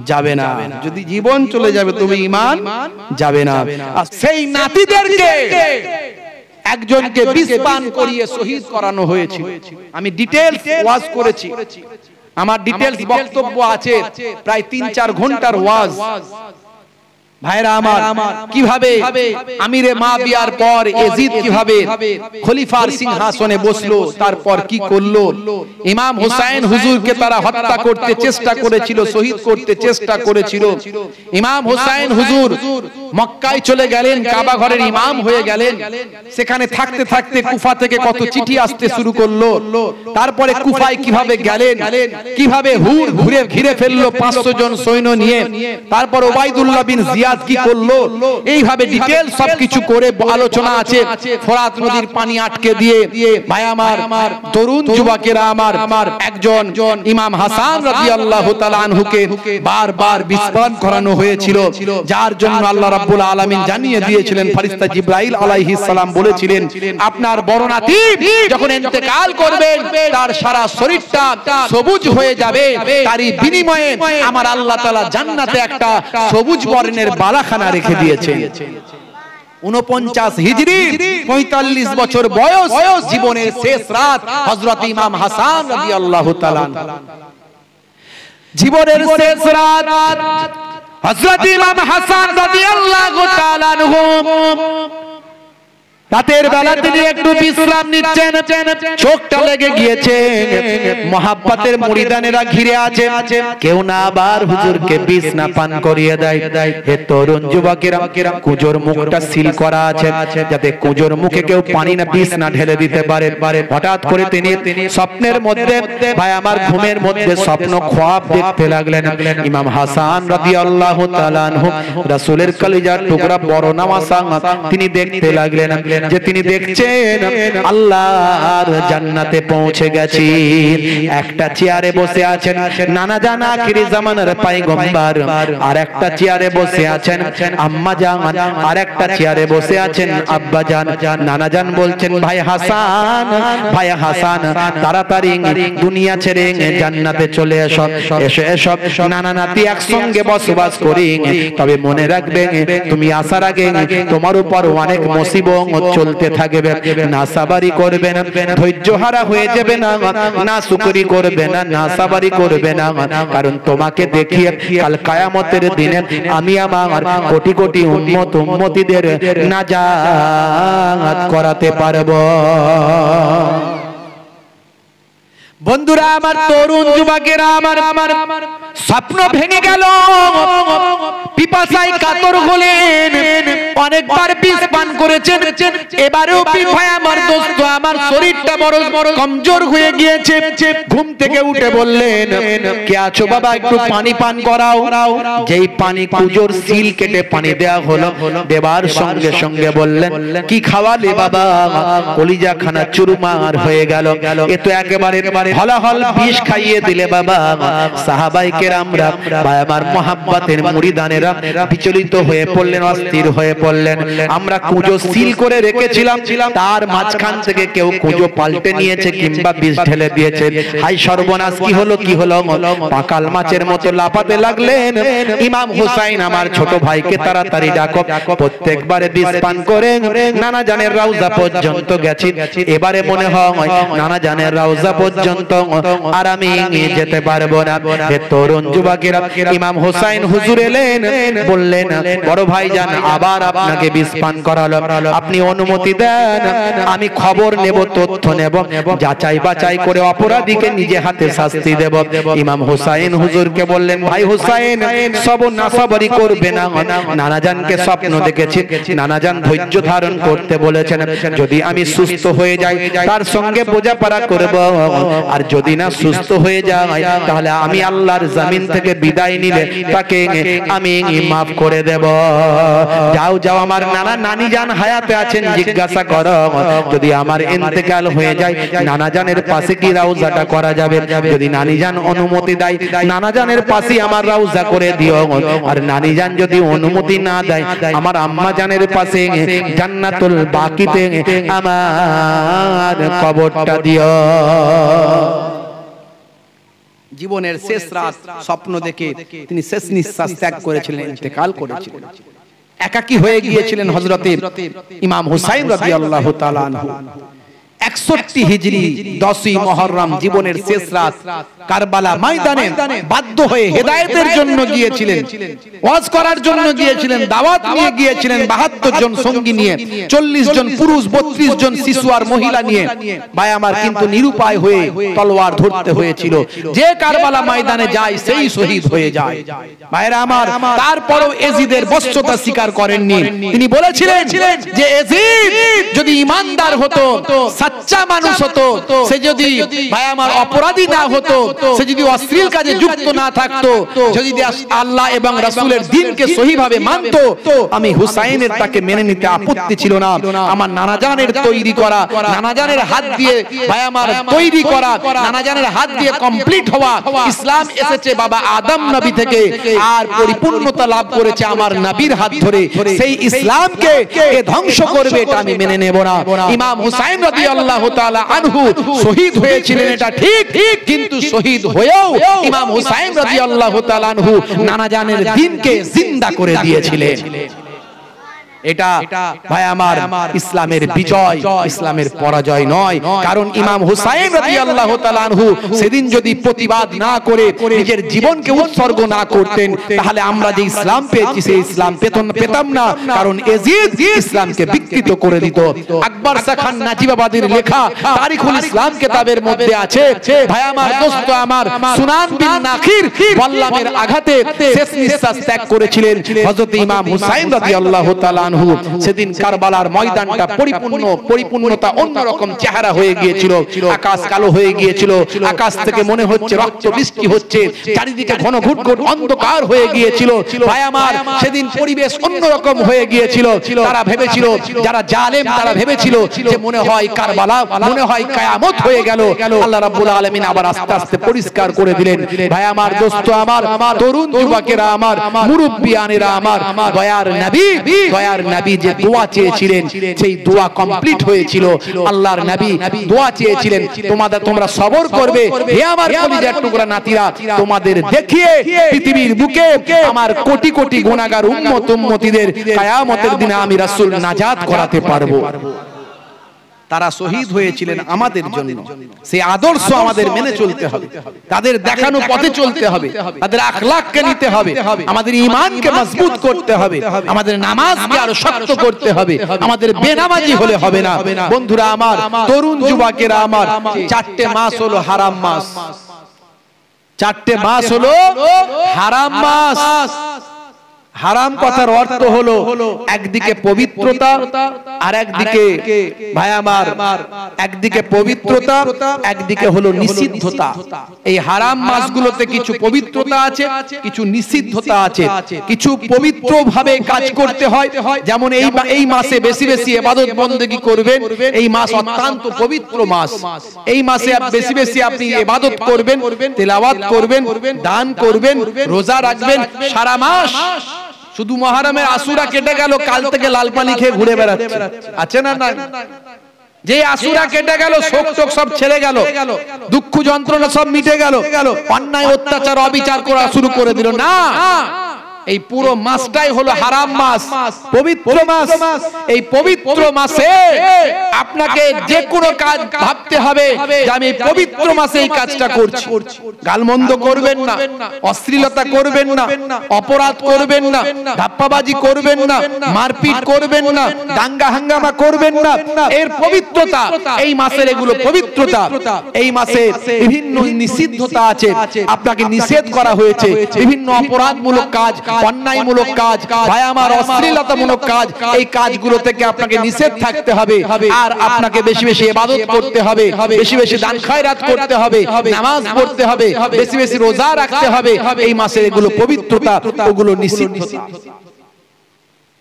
যাবে না যদি জীবন চলে যাবে তবু ঈমান যাবে না আর সেই নাতিদেরকে একজনকে বিষ পান করিয়ে শহীদ করানো হয়েছিল আমি ডিটেইলস ওয়াজ করেছি আমার ডিটেইলস বক্তব্য আছে প্রায় 3-4 ঘন্টার ওয়াজ ভাইরা আমার কিভাবে আমিরে মাবিয়ার পর ইয়াজিদ কিভাবে খলিফার সিংহাসনে বসলো তারপর কি করলো ইমাম হুসাইন হুজুরকে তারা হত্যা করতে চেষ্টা করেছিল শহীদ করতে চেষ্টা করেছিল ইমাম হুসাইন হুজুর মক্কায় চলে গেলেন কাবা ঘরের ইমাম হয়ে গেলেন সেখানে থাকতে থাকতে কুফা থেকে কত চিঠি আসতে শুরু করলো তারপরে কুফায় কিভাবে গেলেন কিভাবে হুর ঘুরে ঘিরে ফেললো 500 জন সৈন্য নিয়ে তারপর ওবাইদুল্লাহ বিন জিয়াদ কি করলো এইভাবে ডিটেইল সবকিছু করে আলোচনা আছে ফোরাত নদীর পানি আটকে দিয়ে ভাই আমার তরুণ যুবকেরা আমার একজন ইমাম হাসান রাদিয়াল্লাহু তাআলা আনহুকে বারবার বিস্ফোরণ করানো হয়েছিল যার জন্য আল্লাহ রাব্বুল আলামিন জানিয়ে দিয়েছিলেন ফেরেশতা জিবরাইল আলাইহিস সালাম বলেছিলেন আপনার বড় নাতি যখন ইন্তেকাল করবেন তার সারা শরীরটা সবুজ হয়ে যাবে তারই বিনিময়ে আমার আল্লাহ তাআলা জান্নাতে একটা সবুজ বর্ণের বালাখানা রেখে দিয়েছেন 49 হিজরি 45 বছর বয়স জীবনের শেষ রাত হযরত ইমাম হাসান রাদিয়াল্লাহু তাআলা জীবনের শেষ রাত হযরত ইমাম হাসান রাদিয়াল্লাহু তাআলা রাতের বেলা তিনি একটু বিশ্রাম নিচ্ছেন চোখটা লেগে গিয়েছে মহাব্বতের মুরিদানেরা ঘিরে আছে কেউ না আবার হুজুরকে বিষ না পান করিয়ে দেয় হে তরুণ যুবকেরা কুজোর মুখটা সিল করা আছে যাতে কুজোর মুখে কেউ পানি না বিষ না ঢেলে দিতে পারে হঠাৎ করে তিনি স্বপ্নের মধ্যে ভাই আমার ঘুমের মধ্যে স্বপ্ন খ্বাব দেখতে লাগলেন ইমাম হাসান রাদিয়াল্লাহু তাআলা আনহু রাসূলের কলিজার টুকরা বড় নামাসা তিনি দেখতে লাগলেন যে তিনি দেখছেন আল্লাহর জান্নাতে পৌঁছে গেছি একটা চেয়ারে বসে আছেন নানা জান আখিরি জামানার পয়গম্বর আর একটা চেয়ারে বসে আছেন আম্মা জান আর একটা চেয়ারে বসে আছেন আব্বা জান নানা জান বলছেন ভাই হাসান তাড়াতাড়ি দুনিয়া ছেড়ে জান্নাতে চলে এসো এসো নানা নাতি একসঙ্গে বসবাস করি তবে মনে রাখবে তুমি আসার আগে তোমার উপর অনেক মুসিবত চলতে থাকবে না সাবারি করবে না ধৈর্য হারা হয়ে যাবে না না শুকরি করবে না না সাবারি করবে না কারণ তোমাকে দেখিয়ে কাল কিয়ামতের দিনে আমি আমার কোটি কোটি উম্মতিদের নাজাত করাতে পারবো বন্ধুরা আমার তরুণ যুবকেরা আমার স্বপ্ন ভেঙে গেল পিপাসায় কাতর হলেন অনেকবার বিষ পান করেছেন এবারেও ভাই আমার দোস্ত আমার শরীরটা বড় কমজোর হয়ে গিয়েছে ঘুম থেকে উঠে বললেন কে আছো বাবা একটু পানি পান করাও যেই পানি কুজোর সিল কেটে পানি দেয়া হলো দেবার সঙ্গে সঙ্গে বললেন কি খাওয়ালে বাবা কলিজা খানা চুরমার হয়ে গেল এ তো একেবারে হলাহল বিষ খাইয়ে দিলে বাবা সাহাবায়ে কেরামরা ভাই আমার মুহাব্বতের মুরিদানেরা বিচলিত হয়ে পড়লেন অস্থির হয়ে পড়লেন আমরা কুজো সিল করে রেখেছিলাম তার মাঝখান থেকে কেউ কুজো পাল্টে নিয়েছে কিংবা বিষ ঢেলে দিয়েছে হাই সর্বনাশ কি হলো পাকাল মাছের মতো লাফাতে লাগলেন ইমাম হুসাইন আমার ছোট ভাইকে তাড়াতাড়ি ডাকো প্রত্যেকবারে বিষ পান করে নানা জানের রওজা পর্যন্ত গেছি এবারে মনে হয় নানা জানের রওজা পর্যন্ত পর্যন্ত আর আমি যেতে পারবো না। হে তরুণ যুবকেরা, ইমাম হুসাইন হুজুর এলেন, বললেন বড় ভাইজান আবার আপনাকে বিষ পান করালো, আপনি অনুমতি দেন, আমি খবর নেব, তথ্য নেব, যাচাই বাছাই করে অপরাধীকে নিজে হাতে শাস্তি দেব। ইমাম হুসাইন হুজুরকে বললেন, ভাই হুসাইন সবর না সবরই করবে না, নানাজানকে স্বপ্ন দেখেছি, নানাজান ধৈর্য ধারণ করতে বলেছেন, যদি আমি সুস্থ হয়ে যাই তার সঙ্গে বোঝাপড়া করব, আর যদি না সুস্থ হয়ে যায় তাহলে আমি আল্লাহর জমিন থেকে বিদায় নিলে তাকে আমি মাফ করে দেব। যাও যাও, আমার নানা নানি জান হায়াতে আছেন, জিজ্ঞাসা করো, যদি আমার ইন্তেকাল হয়ে যায় নানা জানের পাশে কি রওজাটা করা যাবে? যদি নানি জান অনুমতি দেয় নানা জানের পাশে আমার রওজা করে দিও, আর নানি জান যদি অনুমতি না দেয় আমার আম্মা জানের পাশে জান্নাতুল বাকিতে আমার কবরটা দিও। জীবনের শেষ রাত স্বপ্ন দেখে তিনি শেষ নিঃশ্বাস ত্যাগ করেছিলেন, ইন্তেকাল করেছিলেন। একাকী হয়ে গিয়েছিলেন হযরতে ইমাম হুসাইন রাদিয়াল্লাহু তাআলা আনহু। 61 হিজরি 10ই মুহররম জীবনের শেষ রাত কারবালা ময়দানে বাধ্য হয়ে হেদায়েতের জন্য গিয়েছিলেন, ওয়াজ করার জন্য গিয়েছিলেন, দাওয়াত নিয়ে গিয়েছিলেন 72 জন সঙ্গী নিয়ে, 40 জন পুরুষ, 32 জন শিশু আর মহিলা নিয়ে। ভাই আমার, কিন্তু নিরুপায় হয়ে তলোয়ার ধরতে হয়েছিল। যে কারবালা ময়দানে যায় সেই শহীদ হয়ে যায়। ভাইরা আমার, তারপরেও এজিদের বশ্যতা স্বীকার করেননি। তিনি বলেছিলেন যে এজিদ যদি ঈমানদার হতো, সচ্চা মানুষ হতো, সে যদি ভাই আমার অপরাধী না হতো, সে যদি অশ্লীল কাজে যুক্ত না থাকতো, যদি আল্লাহ এবং রাসূলের দ্বীনকে সহিভাবে মানতো, আমি হুসাইনের তাকে মেনে নিতে আপত্তি ছিল না। আমার নানাজানের তৈরি করা, নানাজানের হাত দিয়ে ভাই আমার তৈরি করা, নানাজানের হাত দিয়ে কমপ্লিট হওয়া ইসলাম এসেছে বাবা আদম নবী থেকে, আর পরিপূর্ণতা লাভ করেছে আমার নবীর হাত ধরে। সেই ইসলামকে কে ধ্বংস করবে এটা আমি মেনে নেব না। ইমাম হুসাইন রাদিয়াল্লাহু তাআলা আনহু শহীদ হয়েছিলেন, এটা ঠিক, কিন্তু শহীদ হয়েও ইমাম হুসাইন রাদিয়াল্লাহু তাআলা আনহু নানাজানের দ্বীনকে জিন্দা করে দিয়েছিলেন। এটা ভাই আমার ইসলামের বিজয়, ইসলামের পরাজয় নয়। কারণ ইমাম হুসাইন রাদিয়াল্লাহু তাআলা আনহু সেদিন যদি প্রতিবাদ না করে নিজের জীবনকে উৎসর্গ না করতেন, তাহলে আমরা যে ইসলাম পেয়েছি সেই ইসলাম পেতাম না। কারণ এজিদ ইসলামকে বিকৃত করে দিত। আকবর শাহ নাজিবাবাদীর লেখা তারিখুল ইসলাম কিতাবের মধ্যে আছে, ভাই আমার দোস্ত আমার সুনান বিন নাকির বল্লামের আঘাতে শেষ নিঃশ্বাস ত্যাগ করেছিলেন হযরত ইমাম হুসাইন রাদিয়াল্লাহু তাআলা। সেদিন কারবালার ময়দানটা পরিপূর্ণতা অন্যরকম চেহারা হয়ে গিয়েছিল। আকাশ কালো হয়ে গিয়েছিল, আকাশ থেকে মনে হচ্ছে রক্ত বৃষ্টি হচ্ছে, চারিদিকে ঘন ঘুটঘুট অন্ধকার হয়ে গিয়েছিল। ভাই আমার, সেদিন পরিবেশ অন্যরকম হয়ে গিয়েছিল। তারা ভেবেছিল, যারা জালেম তারা ভেবেছিল যে মনে হয় কারবালা, মনে হয় কিয়ামত হয়ে গেল। আল্লাহ রাব্বুল আলামিন আবার আস্তে আস্তে পরিষ্কার করে দিলেন। ভাই আমার, দোস্ত আমার, তরুণ যুবকেরা আমার, মুরব্বিয়ানেরা আমার, দয়ার নবী যে দোয়া চেয়েছিলেন সেই দোয়া কমপ্লিট হয়েছিল। আল্লাহর নবী দোয়া চেয়েছিলেন, তোমরা সবর করবে হে আমার কলিজার টুকরা নাতিরা, তোমাদের দেখিয়ে পৃথিবীর বুকে আমার কোটি কোটি গুনাহগার উম্মতিদের কিয়ামতের দিনে আমি রাসূল নাজাত করাতে পারবো। তারা শহীদ হয়েছিলেন আমাদের জন্য। সেই আদর্শ আমাদের মেনে চলতে হবে, তাদের দেখানো পথে চলতে হবে, তাদের আখলাককে নিতে হবে, আমাদের ঈমানকে মজবুত করতে হবে, আমাদের নামাজকে আরো শক্ত করতে হবে, আমাদের বেনামাজি হলে হবে না। বন্ধুরা আমার, তরুণ যুবকেরা আমার, 4টে মাস হলো হারাম মাস, 4টে মাস হলো হারাম মাস। হারাম কথার অর্থ হলো একদিকে পবিত্রতা আর একদিকে ভাই আমার, একদিকে পবিত্রতা, একদিকে হলো নিষিদ্ধতা। এই হারাম মাসগুলোতে কিছু পবিত্রতা আছে, কিছু নিষিদ্ধতা আছে। কিছু পবিত্র ভাবে কাজ করতে হয়, যেমন এই মাসে বেশি বেশি ইবাদত বন্দেগী করবেন। এই মাস অত্যন্ত পবিত্র মাস। এই মাসে বেশি বেশি আপনি ইবাদত করবেন, তেলাওয়াত করবেন, দান করবেন, রোজা রাখবেন সারা মাস। শুধু মুহররমের আশুরা কেটে গেল, কাল থেকে লাল পানি খেয়ে ঘুরে বেড়াচ্ছে, আছে না? না, যে আশুরা কেটে গেল, শোক টোক সব ছেড়ে গেল, দুঃখ যন্ত্রণা সব মিটে গেল, অন্যায় অত্যাচার অবিচার করা শুরু করে দিল না। এই পুরো মাসটাই হলো হারাম মাস, পবিত্র মাস। এই পবিত্র মাসে আপনাকে যে কোনো কাজ ভাবতে হবে যে আমি পবিত্র মাসে এই কাজটা করছি। গালমন্দ করবেন না, অশ্লীলতা করবেন না, অপরাধ করবেন না, ধাপ্পাবাজি করবেন না, মারপিট করবেন না, দাঙ্গা হাঙ্গামা করবেন না। এর পবিত্রতা, এই মাসের এগুলো পবিত্রতা। এই মাসে বিভিন্ন নিষিদ্ধতা আছে, আপনাকে নিষেধ করা হয়েছে। বিভিন্ন অপরাধমূলক কাজ, অন্যায়মূলক কাজ, ভাই আমার অশ্লীলতামূলক কাজ, এই কাজগুলো থেকে আপনাকে নিষেধ থাকতে হবে। আর আপনাকে বেশি বেশি ইবাদত করতে হবে, বেশি বেশি দান খয়রাত করতে হবে, নামাজ পড়তে হবে, বেশি বেশি রোজা রাখতে হবে। এই মাসের এগুলো পবিত্রতা, ওগুলো নিষিদ্ধতা।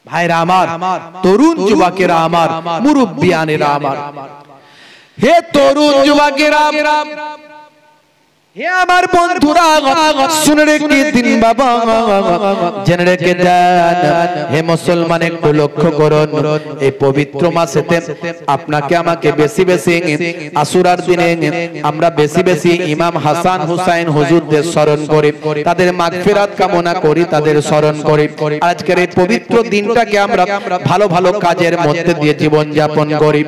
ভাইরা আমার, তরুণ যুবকেরা আমার, মুরব্বিয়ানেরা আমার, হে তরুণ যুবকেরা, হে আমার বন্ধুরা, শুনে রেখে দিন বাবা, জেনে রেখে দেন। হে মুসলমান, একটু লক্ষ্য করুন, এই পবিত্র মাসেতে আপনাকে আমাকে বেশি বেশি আশুরার দিনে আমরা বেশি বেশি ইমাম হাসান হুসাইন হুজুরদের স্মরণ করি, তাদের মাগফিরাত কামনা করি, তাদের স্মরণ করি। আজকের এই পবিত্র দিনটাকে আমরা ভালো ভালো কাজের মধ্যে দিয়ে জীবন যাপন করি।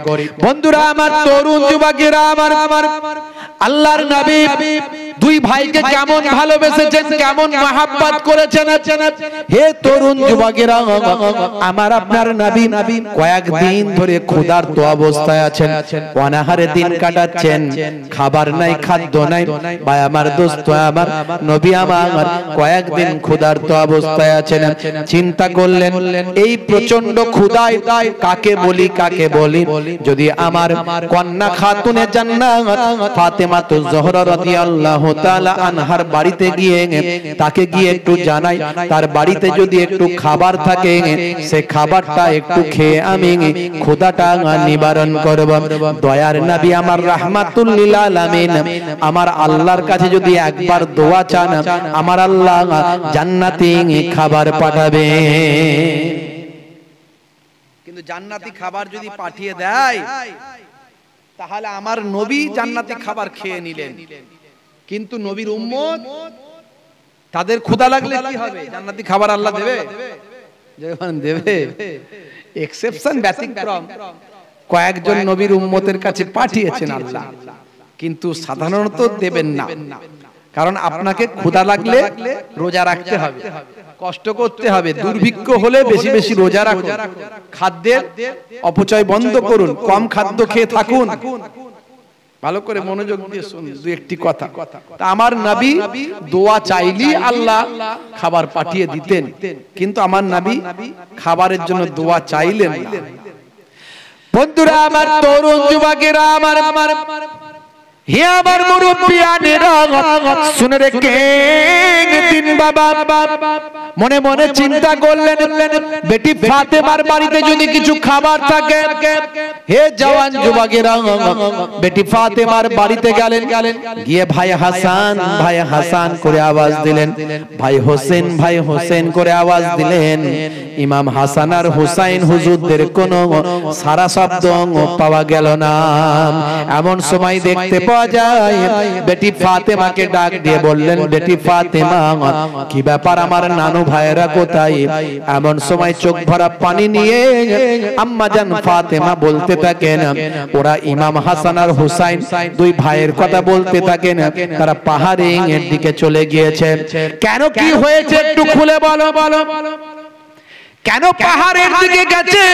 বন্ধুরা আমার, তরুণ যুবকেরা আমার, আল্লাহর নবী দুই ভাইকে কেমন ভালোবেসেছেন, কেমন মহব্বত করেছেন। হে তরুণ যুবকেরা আমার, আপনার নবী কয়েকদিন ধরে ক্ষুধার্ত অবস্থায় আছেন, অনাহারে দিন কাটাচ্ছেন, খাবার নাই, খাদ্য নাই। ভাই আমার, দোস্ত আমার, নবী আমার কয়েকদিন ক্ষুধার্ত অবস্থায় আছেন। চিন্তা করলেন, এই প্রচন্ড ক্ষুধায় কাকে বলি, কাকে বলি? যদি আমার কন্যা খাতুনে জান্নাত ফাতেমাতুজ জোহরা রাদিয়াল্লাহু তাআলা আনহার বাড়িতে গিয়ে তাকে গিয়ে একটু জানাই, তার বাড়িতে যদি একটু খাবার থাকে, সে খাবারটা একটু খেয়ে আমি ক্ষুধাটা নিবারণ করব। দয়ার নবী আমার রাহমাতুল লিল আলামিন আমার আল্লাহর কাছে যদি একবার দোয়া চান, আমার আল্লাহ জান্নাতি খাবার পাঠাবে। কিন্তু জান্নাতি খাবার যদি পাঠিয়ে দেয়, তাহলে আমার নবী জান্নাতি খাবার খেয়ে নিলেন, কিন্তু নবীর উম্মত তাদের ক্ষুধা লাগলে কি হবে? জান্নাতি খাবার আল্লাহ দেবে? দেবে। এক্সেপশন, ব্যতিক্রম, কয়েকজন নবীর উম্মতের কাছে পাঠিয়েছেন আল্লাহ, কিন্তু সাধারণত দেবেন না। কারণ আপনাকে ক্ষুধা লাগলে রোজা রাখতে হবে, কষ্ট করতে হবে, দুর্ভিক্ষ হলে বেশি বেশি রোজা রাখুন, খাদ্যের অপচয় বন্ধ করুন, কম খাদ্য খেয়ে থাকুন। ভালো করে মনোযোগ দিয়ে শুনুন দুই একটি কথা। তা আমার নবী দোয়া চাইলেই আল্লাহ খাবার পাঠিয়ে দিতেন, কিন্তু আমার নবী খাবারের জন্য দোয়া চাইলেন না। বন্ধুরা আমার, তরুণ যুবকেরা আমার, হে আমার মুরব্বিয়ানেরা, শুনে রেখে দিন বাবা, মনে মনে চিন্তা করলেন, বেটি ফাতেমার বাড়িতে যদি কিছু খাবার থাকে। হে জওয়ান যুবকেরা, বেটি ফাতেমার বাড়িতে গেলেন, গিয়ে ভাই হাসান, ভাই হাসান করে আওয়াজ দিলেন, ভাই হোসেন, ভাই হোসেন করে আওয়াজ দিলেন। ইমাম হাসান আর হুসাইন হুজুরদের কোনো সারা শব্দ পাওয়া গেল না। এমন সময় দেখতে পাওয়া যায়, বেটি ফাতেমাকে ডাক দিয়ে বললেন, বেটি ফাতেমা, কি ব্যাপার, আমার নানু ভাইরা কোথায়? এমন সময় চোখ ভরা পানি নিয়ে আম্মা জান ফাতেমা বলতে থাকেন, ওরা ইমাম হাসান আর হুসাইন দুই ভাইয়ের কথা বলতে থাকেন, তারা পাহাড়ের দিকে চলে গিয়েছে। কেন, কি হয়েছে একটু খুলে বলো, বলো কেন পাহাড়ের দিকে গেছে,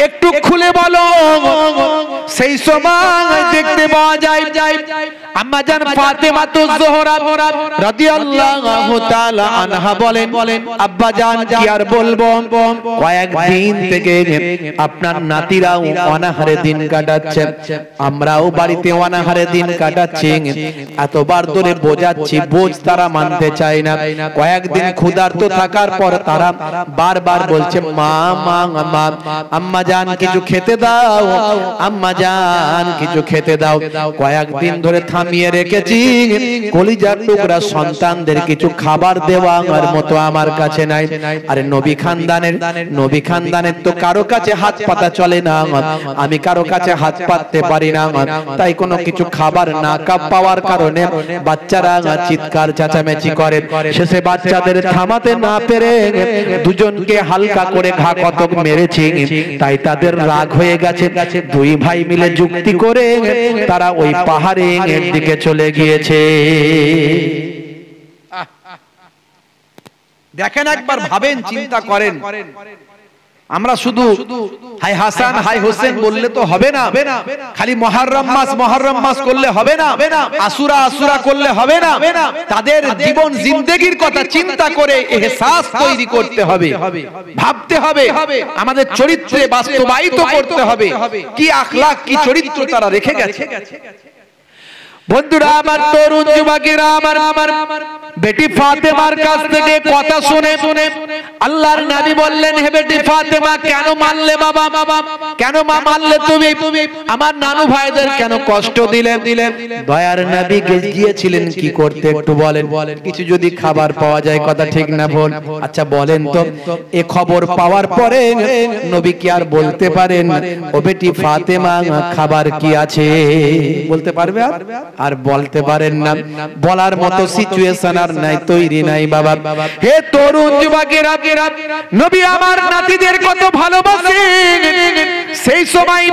একটু খুলে বলো। সেই সময় দেখতে পাওয়া যায় আম্মা জান ফাতেমাতুজ জোহরা রাদিয়াল্লাহু তাআলা আনহা বলেন, আব্বা জান কি আর বলবো, কয়েকদিন থেকে আপনার নাতিরাও অনাহারে দিন কাটাচ্ছে, আমরাও বাড়িতে অনাহারে দিন কাটাচ্ছি, এতবার ধরে বোঝাচ্ছি, বোঝ তারা মানতে চায় না। কয়েকদিন ক্ষুধার্ত থাকার পর তারা বারবার বলছে, মা মা মা, আম্মা জান কিছু খেতে দাও, আম্মা জান কিছু খেতে দাও। কয়েকদিন ধরে থামিয়ে রেখেছি, কলিজার টুকরা সন্তানদের কিছু খাবার দেওয়ার মতো আমার কাছে নাই। আরে নবী খানদানের তো কারো কাছে হাত পাতা চলে না, আমি কারো কাছে হাত পাততে পারি না, তাই কোনো কিছু খাবার না পাওয়ার কারণে বাচ্চারা চিৎকার চেঁচামেচি করে। শেষে বাচ্চাদের থামাতে না পেরে দুজনকে হালকা করে ঘা কতক মেরেছি, তাই তাদের রাগ হয়ে গেছে। দুই ভাই মিলে যুক্তি করে তারা ওই পাহাড়ের দিকে চলে গিয়েছে। দেখেন একবার ভাবেন, চিন্তা করেন। আমরা শুধু হাই হাসান হাই হোসেন বললে তো হবে না, খালি মুহররম মাস করলে হবে না, আশুরা করলে হবে না। তাদের জীবন জিন্দেগির কথা চিন্তা করে ইহসাস তৈরি করতে হবে, ভাবতে হবে, আমাদের চরিত্রে বাস্তবায়িত করতে হবে কি আখলাক কি চরিত্র তারা রেখে গেছে। বন্ধুরা আমার, তরুণ যুবকেরা আমার, বেটি ফাতেমার কাছ থেকে কথা শুনে আল্লাহর নবী বললেন, হে বেটি ফাতেমা, কেন মানলে বাবা, কেন মা মানলে তুমি আমার নানু ভাইদের কেন কষ্ট দিলেন? দয়ার নবী গিয়েছিলেন কি করতে একটু বলেন। কিছু যদি খাবার পাওয়া যায়, কথা ঠিক না ভুল? আচ্ছা বলেন তো, এ খবর পাওয়ার পরে নবী কি আর বলতে পারেন, ও বেটি ফাতেমা খাবার কি আছে? বলতে পারবে? আর বলতে পারেন না। বলার মতো সিচুয়েশন আর নাই, তৈরি নাই বাবা। হে তরুণ যুবকেরা, নবী আমার নাতিদের কত ভালোবাসেন, সেই সময়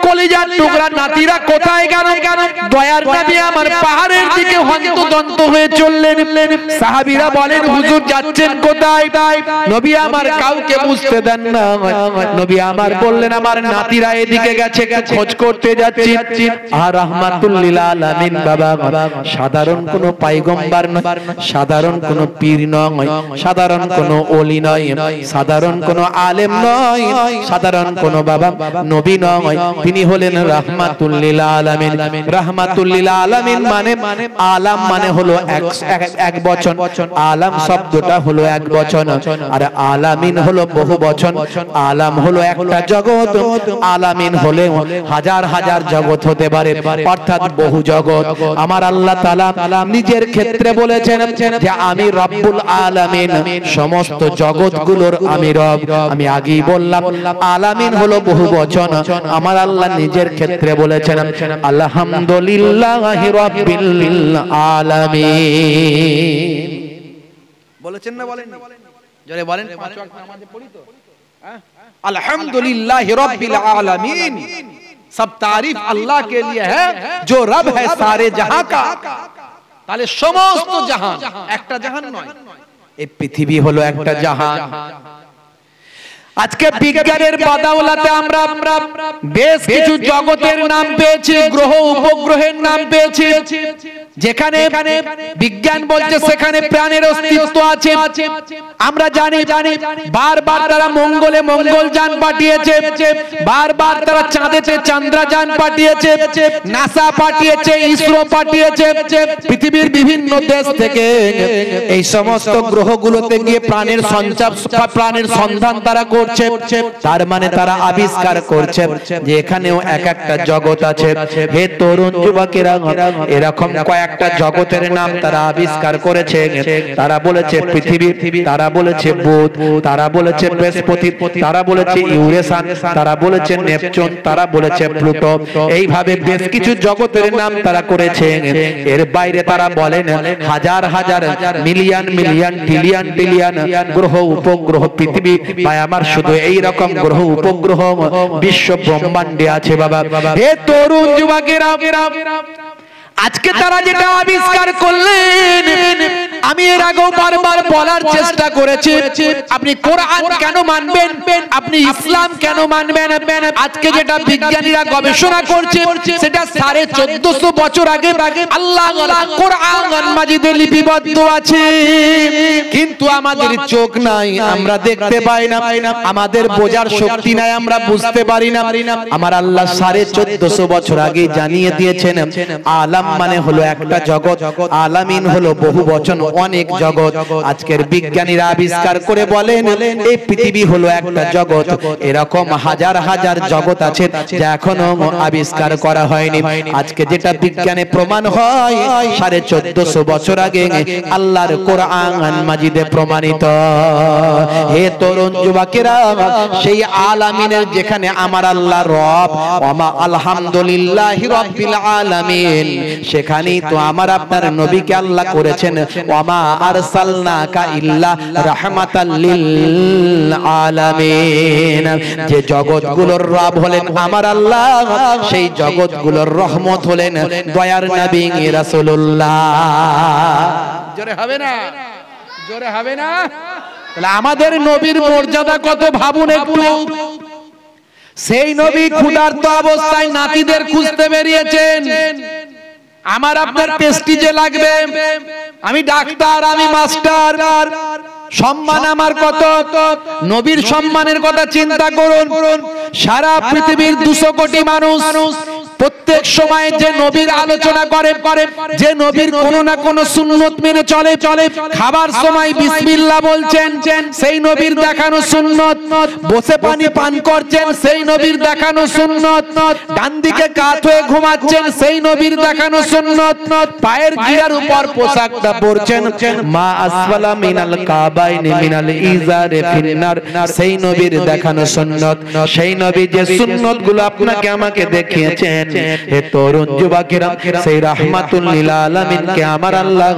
কলিজার টুকরা নাতিরা কোথায় গেল? দয়ার নবী আমার পাহাড়ের দিকে হন্তদন্ত হয়ে চললেন। সাহাবীরা বলেন, হুজুর যাচ্ছেন কোথায়? নবী আমার কাউকে বুঝতে দেন না। নবী আমার বললেন, আমার নাতিরা এদিকে গেছে, খোঁজ করতে যাচ্ছি। আর রাহমাতুল লিল আলামিন বাবা, সাধারণ কোন পয়গম্বর নয়, সাধারণ কোন পীর নয়, সাধারণ কোন ওলি নয়, সাধারণ কোন আলেম নয়, সাধারণ কোন বাবা নবী নয়, তিনি হলেন রাহমাতুল লিল আলামিন। রাহমাতুল লিল আলামিন মানে আলাম মানে হলো এক বচন, আলাম শব্দটা হলো এক বচন, আর আলামিন হলো বহু বচন। আলাম হলো একটা জগৎ, আলামিন হলে হাজার হাজার জগৎ হতে পারে, অর্থাৎ বহু জগৎ। আমার আল্লাহ তাআলা নিজের ক্ষেত্রে বলেছেন যে আমি রব্বুল আলামিন, সমস্ত জগৎগুলোর আমি রব। আমি আগেই বললাম আলামিন হলো বহু বচন। আমার আল্লাহ নিজের ক্ষেত্রে বলেছেন আলহামদুলিল্লাহি রাব্বিল আলামিন। বলেছেন না? বলেন জোরে বলেন। পাঁচ ওয়াক্ত নামাজে পড়ি তো, আলহামদুলিল্লাহি রাব্বিল আলামিন। सब तारीफ अल्लाह के लिए है जो रब है सारे जहां का। তাহলে সমস্ত জাহান, একটা জাহান নয়, এই পৃথিবী হলো একটা জাহান। আজকে বিজ্ঞানের বাদাওলাতে আমরা বেশ কিছু জগতের নাম পেয়েছি, গ্রহ উপগ্রহের নাম পেয়েছি। যেখানে বিজ্ঞান বলছে সেখানে প্রাণের অস্তিত্ব আছে। আমরা জানি বারবার তারা মঙ্গলে মঙ্গলযান পাঠিয়েছে, বারবার তারা চাঁদেতে চন্দ্রযান পাঠিয়েছে, নাসা পাঠিয়েছে, ইসরো পাঠিয়েছে। পৃথিবীর বিভিন্ন দেশ থেকে এই সমস্ত গ্রহগুলোতে গিয়ে প্রাণের সন্ধান তারা করছে। তার মানে তারা আবিষ্কার করছে যে এখানেও এক একটা জগৎ আছে। হে তরুণ যুবকেরা, এরকম কয়েকটা জগতের নাম তারা আবিষ্কার করেছে। তারা বলেছে পৃথিবী, তারা বলেছে বুধ, তারা বলেছে বৃহস্পতি, তারা বলেছে ইউরেনাস, তারা বলেছে নেপচুন, তারা বলেছে প্লুটো। এইভাবে বেশ কিছু জগতের নাম তারা করেছে। এর বাইরে তারা বলেন হাজার হাজার মিলিয়ন মিলিয়ন ট্রিলিয়ন ট্রিলিয়ন গ্রহ উপগ্রহ পৃথিবী ভাই আমার শুধু এই রকম গ্রহ উপগ্রহ বিশ্ব ব্রহ্মাণ্ডে আছে বাবা। হে তরুণ যুবকেরা, আজকে তারা যেটা আবিষ্কার করলেন, আমি এর আগেও বারবার বলার চেষ্টা করেছি, আপনি কোরআন কেন মানবেন, আপনি ইসলাম কেন মানবেন? আজকে যেটা বিজ্ঞানীরা গবেষণা করছে সেটা 1450 বছর আগে আল্লাহ কোরআন মাজিদে লিপিবদ্ধ আছে, কিন্তু আমাদের চোখ নাই, আমরা দেখতে পাই না, আমাদের বোঝার শক্তি নাই, আমরা বুঝতে পারি না। আমার আল্লাহ 1450 বছর আগে জানিয়ে দিয়েছেন আলাম মানে হলো একটা জগৎ, আলামিন হলো বহু বচন, অনেক জগৎ। আজকের বিজ্ঞানীরা আবিষ্কার করে বলেন এই পৃথিবী হলো একটা জগৎ। এরকম হাজার হাজার জগৎ আছে যা এখনো আবিষ্কার করা হয়নি। আজকে যেটা বিজ্ঞানে প্রমাণ হয় 1450 বছর আগে আল্লাহর কোরআন মাজিদে প্রমাণিত। হে তরুণ যুবকেরা, সেই আলামিনের যেখানে আমার আল্লাহ রব, ওমা আলহামদুলিল্লাহি রাব্বিল আলামিন, সেখানেই তো আমার আপনার নবীকে আল্লাহ করেছেন ওমা আরসালনাকা ইল্লা রাহমাতাল লিল আলামিন। যে জগৎগুলোর রব হলেন আমার আল্লাহ, সেই জগৎগুলোর রহমত হলেন দয়ার নবী রাসূলুল্লাহ। জোরে হবে না, জোরে হবে না? তাহলে আমাদের নবীর মর্যাদা কত ভাবুন একটু। সেই নবী ক্ষুধার্ত অবস্থায় নাতিদের খুঁজতে বেরিয়েছেন। আমার আপনার প্রেস্টিজে লাগবে, আমি ডাক্তার, আমি মাস্টার, সম্মান আমার কত, নবীর সম্মানের কথা চিন্তা করুন। সারা পৃথিবীর 200 কোটি মানুষ প্রত্যেক সময় যে নবীর আলোচনা করে, যে নবীর কোনো না কোনো সুন্নত মেনে চলে, খাবার সময় বিসমিল্লাহ বলছেন, সেই নবীর দেখানো সুন্নত। বসে পানি পান করছেন, সেই নবীর দেখানো সুন্নত। ডান দিকে কাত হয়ে ঘুমাচ্ছেন, সেই নবীর দেখানো সুন্নত। পায়ের গিরার উপর পোশাকটা পরছেন, মা আসফালা মিনাল কাবাইনি মিনাল ইজারে ফিন্নার, সেই নবীর দেখানো সুন্নত। সেই নবী যে সুন্নতগুলো আপনাকে আমাকে দেখিয়েছেন, হে তরুণ যুবকেরা, সেই রাহমাতুল লিল আলামিনকে আমার আল্লাহ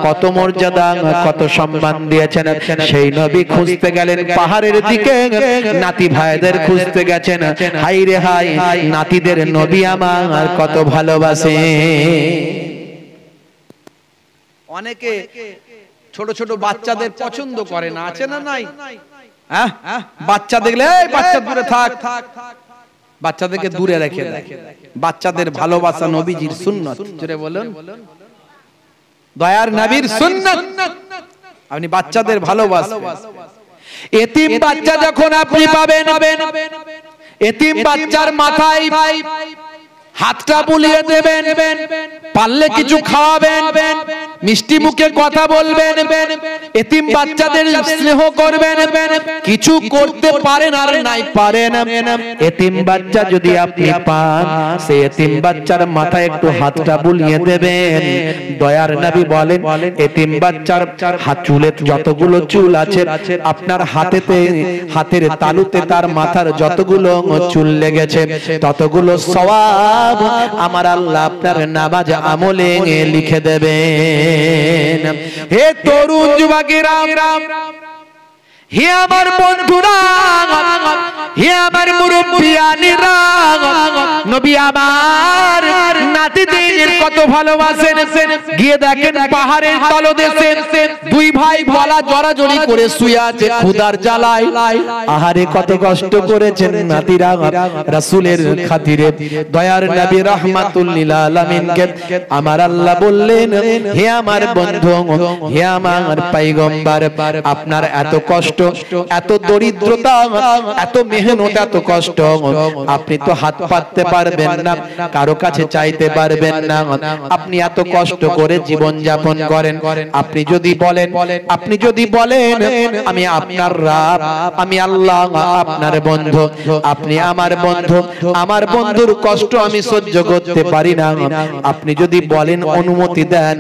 কত মর্যাদা, কত সম্মান দিয়েছেন। সেই নবী খুঁজতে গেলেন পাহাড়ের দিকে, নাতি ভাইদের খুঁজতে গেছেন। হাই রে হাই, নাতিদের নবী আমার কত ভালোবাসে। অনেকে ছোট ছোট বাচ্চাদের পছন্দ করে না, আছে না নাই? হ্যাঁ, বাচ্চা দেখলে এই বাচ্চা দূরে থাক, বাচ্চাদেরকে দূরে রেখে দেয়। বাচ্চাদের ভালোবাসা নবীজির সুন্নত। জোরে বলুন, দয়ার নবীর সুন্নত। আপনি বাচ্চাদের ভালোবাসবেন। এতিম বাচ্চা যখন আপনি পাবেন, এতিম বাচ্চার মাথায় হাতটা বুলিয়ে দেবেন, পারলে কিছু খাওয়াবেন, মিষ্টি মুখে কথা বলবেন, এতিম বাচ্চাদের স্নেহ করবেন। কিছু করতে পারেন আর নাই পারেন, এতিম বাচ্চা যদি আপনি পান, সেই এতিম বাচ্চার মাথায় একটু হাতটা বুলিয়ে দেবেন। দয়ার নবী বলেন, এতিম বাচ্চার হাত চুলে যতগুলো চুল আছে, আপনার হাতেতে, হাতের তালুতে তার মাথার যতগুলো চুল লেগেছে, ততগুলো সওয়াব আমার আল্লাহ আপনার নামাজ আমলে লিখে দেবেন। হে তরুণ যুবকেরা, হে আমার বন্ধুরা, হে আমার মুরব্বিয়ানেরা, নবী আমার নাতিদের কত ভালোবাসেন। গিয়ে দেখেন পাহাড়ের তলদেশে দুই ভাই গলা জড়াজড়ি করে শুয়ে আছে ক্ষুধার জ্বালায়। আহারে কত কষ্ট করেছেন নাতিরা রাসূলের খাতিরে। দয়ার নবী রাহমাতুল লিল আলামিনকে আমার আল্লাহ বললেন, হে আমার বন্ধু, হে আমার পয়গম্বর, আপনার এত কষ্ট, এত দরিদ্রতা, এত মেহনত, এত কষ্ট, আপনি তো হাত পাততে পারবেন না, কারো কাছে চাইতে পারবেন না। আপনি এত কষ্ট করে জীবন যাপন করেন। আপনি যদি বলেন, আপনি যদি বলেন আমি আপনার রব, আমি আল্লাহ আপনার বন্ধু, আপনি আমার বন্ধু, আমার বন্ধুর কষ্ট আমি সহ্য করতে পারি না, আপনি যদি বলেন, অনুমতি দেন,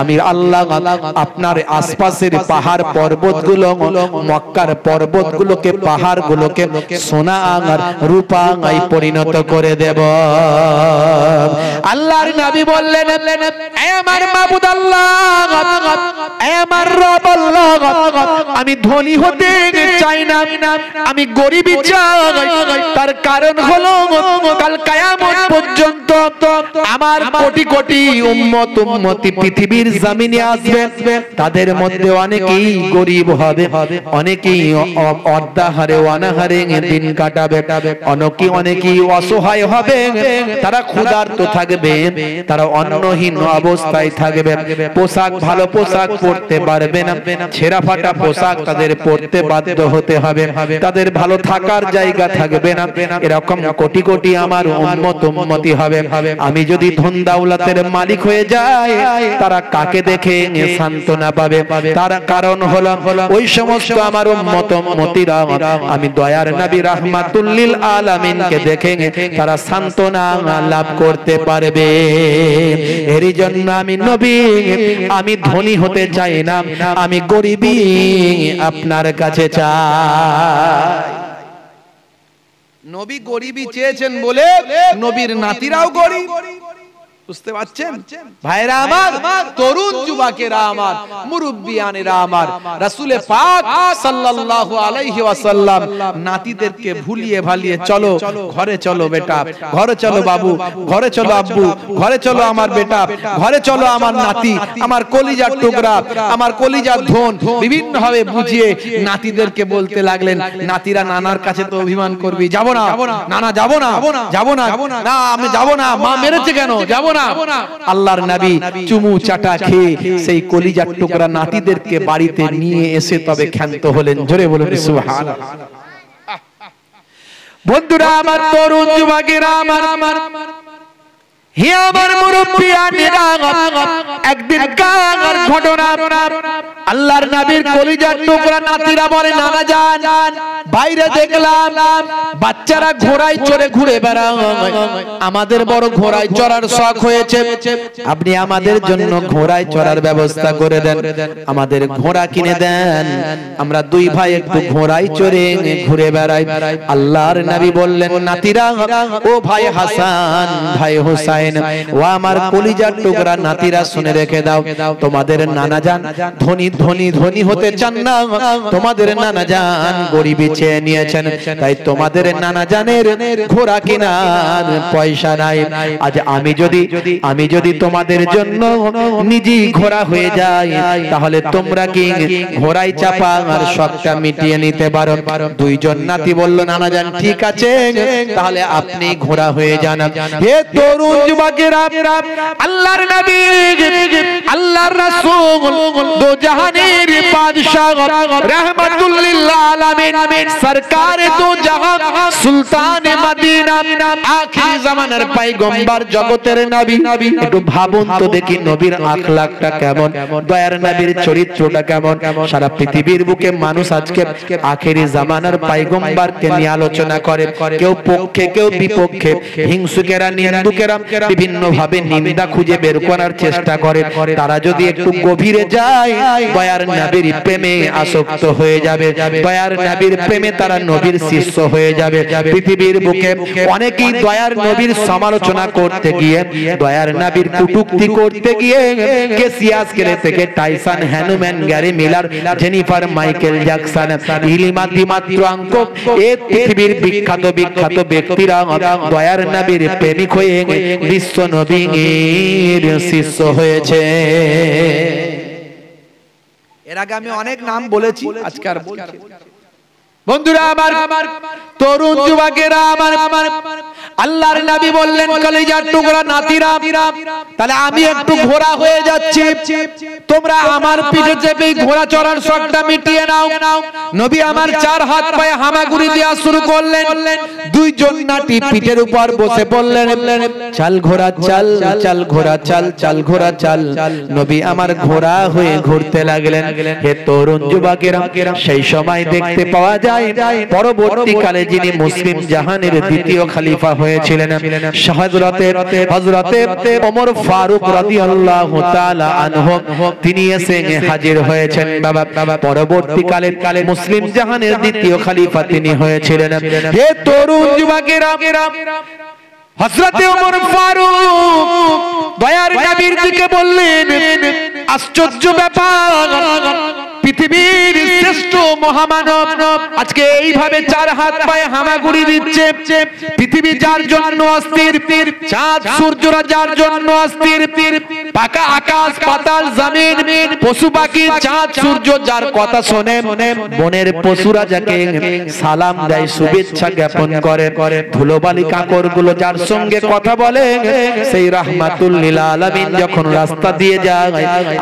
আমি আল্লাহ আপনার আশপাশের পাহাড় পর্বতগুলো, মক্কার পর্বতগুলোকে, পাহাড়গুলোকে সোনা আর রূপা পরিণত করে দেব। আল্লাহর নবী বললেন, হে আমার মাবুদ আল্লাহ, হে আমার রব আল্লাহ, আমি ধনী হতে চাই না, আমি গরিবই চাই। তার কারণ হলো কাল কিয়ামত পর্যন্ত আমার কোটি কোটি উম্মত, উম্মতি পৃথিবীর জমিনে আসবে, তাদের মধ্যে অনেকেই গরিব হবে, অনেকেই অর্ধাহারে অনাহারে দিন কাটাবে, অনেকেই অসহায় হবে, তারা ক্ষুধার্ত থাকবে, তারা অন্নহীন অবস্থায় থাকবে, পোশাক ভালো পোশাক পরতে পারবে না, ছেঁড়া ফাটা পোশাক তাদের পরতে বাধ্য হতে হবে, তাদের ভালো থাকার জায়গা থাকবে না। এরকম কোটি কোটি আমার উম্মত উম্মতি হবে। আমি যদি ধন দাওলাতের মালিক হয়ে যাই তারা কাকে দেখে সান্ত্বনা পাবে? তার কারণ হলো ওই সমস্ত আমার উম্মত উম্মতিরা আমি দয়ার নবী রাহমাতুল লিল আলামিনকে দেখে তারা সান্ত্বনা লাভ করতে পারবে। এরই জন্য আমি নবী আমি ধনী হতে চাই না, আমি গরিবই আপনার কাছে চাই। নবী গরিবই চেয়েছেন বলে নবীর নাতিরাও গরিব। বুঝতে পারছেন ভাইরা আমার, তরুণ যুবকেরা আমার, মুরব্বিয়ানেরা আমার, রাসূল পাক সাল্লাল্লাহু আলাইহি ওয়াসাল্লাম নাতিদেরকে ভুলিয়ে ভালিয়ে চলো ঘরে চলো বেটা, ঘরে চলো বাবু, ঘরে চলো আব্বু, ঘরে চলো আমার বেটা, ঘরে চলো আমার নাতি, আমার কলিজার টুকরা, আমার কলিজার ধন, বিভিন্ন ভাবে বুঝিয়ে নাতিদেরকে বলতে লাগলেন। নাতিরা নানার কাছে তো অভিমান করবি, যাব না নানা, যাব না, যাব না, না আমি যাব না, মা মেরেছে কেন, যাব না। আল্লাহর নবী চুমু চাটা খেয়ে সেই কলিজার টুকরা নাতিদেরকে বাড়িতে নিয়ে এসে তবে ক্ষান্ত হলেন। জোরে বলুন সুবহানাল্লাহ। বন্ধুরা আমার, তরুণ যুবকেরা আমার, হে আমার মুরব্বিয়ানেরা, একদিন কার ঘটনা, আল্লাহর নবীর কলিজার টুকরা নাতিরা বলে নানা জান বাইরে দেখলাম বাচ্চারা ঘোড়ায় চড়ে ঘুরে বেড়ায়, আমাদের বড় ঘোড়ায় চড়ার শখ হয়েছে, আপনি আমাদের জন্য ঘোড়ায় চড়ার ব্যবস্থা করে দেন, আমাদের ঘোড়া কিনে দেন, আমরা দুই ভাই একটু ঘোড়ায় চড়ে ঘুরে বেড়াই। আল্লাহর নবী বললেন নাতিরা, ও ভাই হাসান, ভাই হুসাইন, ও আমার কলিজার টুকরা নাতিরা শুনে রেখে দাও, তোমাদের নানা জান ধনী ধনী ধনী হতে চান না, তোমাদের নানা জান গরিবি চেয়ে নিয়েছেন, তাই তোমাদের নানা জানের ঘোড়া কেনার পয়সা নাই। আজ আমি যদি তোমাদের জন্য নিজেই ঘোড়া হয়ে যাই, তাহলে তোমরা কি ঘোড়ায় চাপা আর শখটা মিটিয়ে নিতে পারো? দুইজন নাতি বলল নানা জান ঠিক আছে, তাহলে আপনি ঘোড়া হয়ে যান। হে তরুণ যুবকেরা, আল্লাহর নবী, আল্লাহর রাসূল, দো জাহানের বাদশাহ, রাহমাতুল লিল আলামিন, সরকার দো জাহান, সুলতান মদিনা, আখির জামানার পয়গম্বর, জগতের নবী। একটু ভাবুন তো দেখি নবীর আখলাকটা কেমন, দয়ার নবীর চরিত্রটা কেমন। সারা পৃথিবীর বুকে মানুষ আজকে আখিরি জামানার পয়গম্বরকে নিয়ে আলোচনা করে, কেউ পক্ষে কেউ বিপক্ষে, হিংসুকেরা নিন্দুকেরা বিভিন্ন ভাবে নিন্দা খুঁজে বের করার চেষ্টা করে। তারা যদি একটু গভীরে যায় দয়ার নবীর প্রেমে আসক্ত হয়ে যাবে, দয়ার নবীর প্রেমে তারা নবীর শিষ্য হয়ে যাবে। পৃথিবীর বুকে অনেকেই দয়ার নবীর সমালোচনা করতে গিয়ে, দয়ার নবীর কটূক্তি করতে গিয়ে, কেসিয়াস কেলে থেকে টাইসন, হ্যানুম্যান, Gary Miller, Jennifer, Michael Jackson, ইলিমা দিমাত্রাঙ্ক, এই পৃথিবীর বিখ্যাত বিখ্যাত ব্যক্তিরা দয়ার নবীর প্রেমিক হয়ে বিশ্ব নবীর শিষ্য হয়েছে। এর আগে আমি অনেক নাম বলেছি, আজকে আর বলছি। বন্ধুরা আমার, তরুণ যুবকেরা আমার, আল্লাহর নবী বললেন কলিজার টুকরা নাতিরা, তাহলে আমি একটু ঘোড়া হয়ে যাচ্ছি, তোমরা আমার পিঠে চেপে ঘোড়া চড়ার শখটা মিটিয়ে নাও। নবী আমার চার হাত পায়ে হামাগুড়ি দেওয়া শুরু করলেন। দুইজন নাতি পিঠের উপর বসে পড়লেন, চাল ঘোড়া চাল, চাল ঘোড়া চাল, চাল ঘোড়া চাল। নবী আমার ঘোড়া হয়ে ঘুরতে লাগলেন। হে তরুণ যুবকেরা, সেই সময় দেখতে পাওয়া যায় পরবর্তীকালে যিনি মুসলিম জাহানের দ্বিতীয় খলিফা হয়েছিলেন, হযরতে ওমর ফারুক রাদিয়াল্লাহু তাআলা আনহু, তিনি এসে হাজির হয়েছেন। বাবা, পরবর্তীকালে মুসলিম জাহানের দ্বিতীয় খলিফা তিনি হয়েছিলেন। হে তরুণ যুবকেরা, হযরতে ওমর ফারুক দয়ার নবীর দিকে বললেন, আশ্চর্য ব্যাপার, পৃথিবীর শ্রেষ্ঠ মহামানব আজকে এইভাবে চার হাত পায়ে হামাগুড়ি দিচ্ছে। পৃথিবী যার জন্য অস্থির, চাঁদ সূর্যরা যার জন্য অস্থির, পাকা আকাশ পাতাল জমিন পশু পাখি চাঁদ সূর্য যার কথা শোনে বনের পশুরা যাকে সালাম দেয় শুভেচ্ছা জ্ঞাপন করে ধুলোবালি কাকড় গুলো যার সঙ্গে কথা বলে সেই রাহমাতুল লিল আলামিন যখন রাস্তা দিয়ে যায়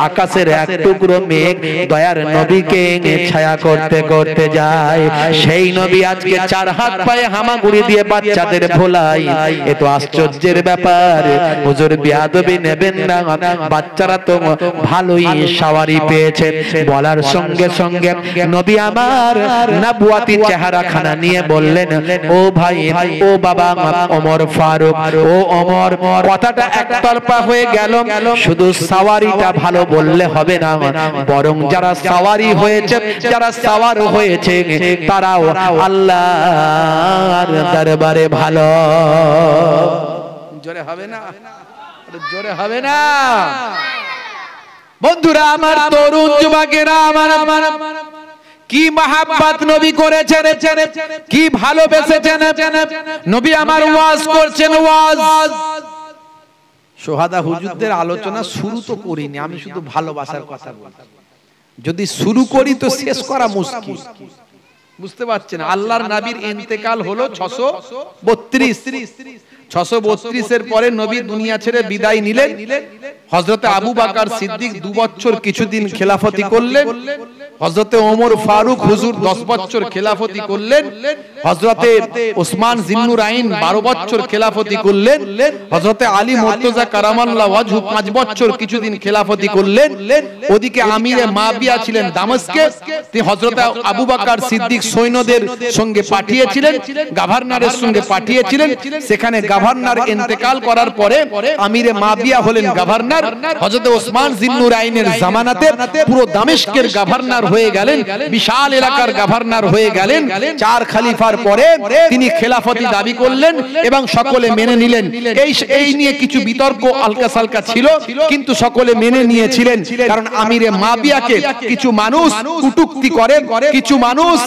আকাশের এক টুকরো মেঘ দয়ার নবীকে ছায়া করতে করতে যায় সেই নবী আজকে চার হাত পায়ে হামাগুড়ি দিয়ে বাচ্চাদের ভোলাই এ তো আশ্চর্যের ব্যাপার হুজুর বিয়াদবি নেবেন না বাচ্চারা তো ভালোই শাওয়ারি পেয়েছে বলার সঙ্গে সঙ্গে নবী আমার নবুয়াতি চেহারা খানা নিয়ে বললেন ও ভাই ও বাবা ওমর ফারুক ও ওমর কথাটা একতরফা হয়ে গেল শুধু সাওয়ারিটা ভালো বললে হবে না বরং যারা সাওয়ারি হয়েছে যারা সাওয়ার হয়েছে তারাও আল্লাহর দরবারে ভালো জোরে হবে না জোরে হবে না বন্ধুরা আমার তরুণ যুবকেরা আমার কি মহাব্বত নবী করেছেন কি ভালোবেসেছেন নবী আমার ওয়াজ করছেন ওয়াজ সোহাদা হুজুরদের আলোচনা শুরু তো করিনি আমি শুধু ভালোবাসার কথা বলছি যদি শুরু করি তো শেষ করা মুশকিল বুঝতে পারছেন আল্লাহর নবীর ইন্তেকাল হলো 632 এর পরে নবী দুনিয়া ছেড়ে বিদায় নিলেন হযরতে আবু বকর সিদ্দিক 2 বছর কিছুদিন খেলাফতি করলেন হযরতে ওমর ফারুক হুজুর 10 বছর খেলাফতি করলেন হযরতে ওসমান জিন্নুরাইন 12 বছর খেলাফতি করলেন হযরতে আলী মুর্তজা কারামাল্লাহু ওয়াজহু 5 বছর কিছুদিন খেলাফতি করলেন ওদিকে আমিরে মাবিয়া ছিলেন দামেস্কে তিনি হযরতে আবু বকর সিদ্দিক সৈন্যদের সঙ্গে পাঠিয়েছিলেন গভর্নরের সঙ্গে পাঠিয়েছিলেন সেখানে গভর্নর ইন্তেকাল করার পরে আমিরে মাবিয়া হলেন গভর্নর হযরতে ওসমান জিন্নুরাইনের জামানাতে পুরো দামেস্কের গভর্নর হয়ে গেলেন বিশাল এলাকার গভর্নর হয়ে গেলেন চার খলিফার পরে তিনি খেলাফতি দাবি করলেন এবং সকলে মেনে নিলেন এই নিয়ে কিছু বিতর্ক আলকা সালকা ছিল কিন্তু সকলে মেনে নিয়েছিলেন কারণ আমিরে মাবিয়াকে কিছু মানুষ কটূক্তি করে কিছু মানুষ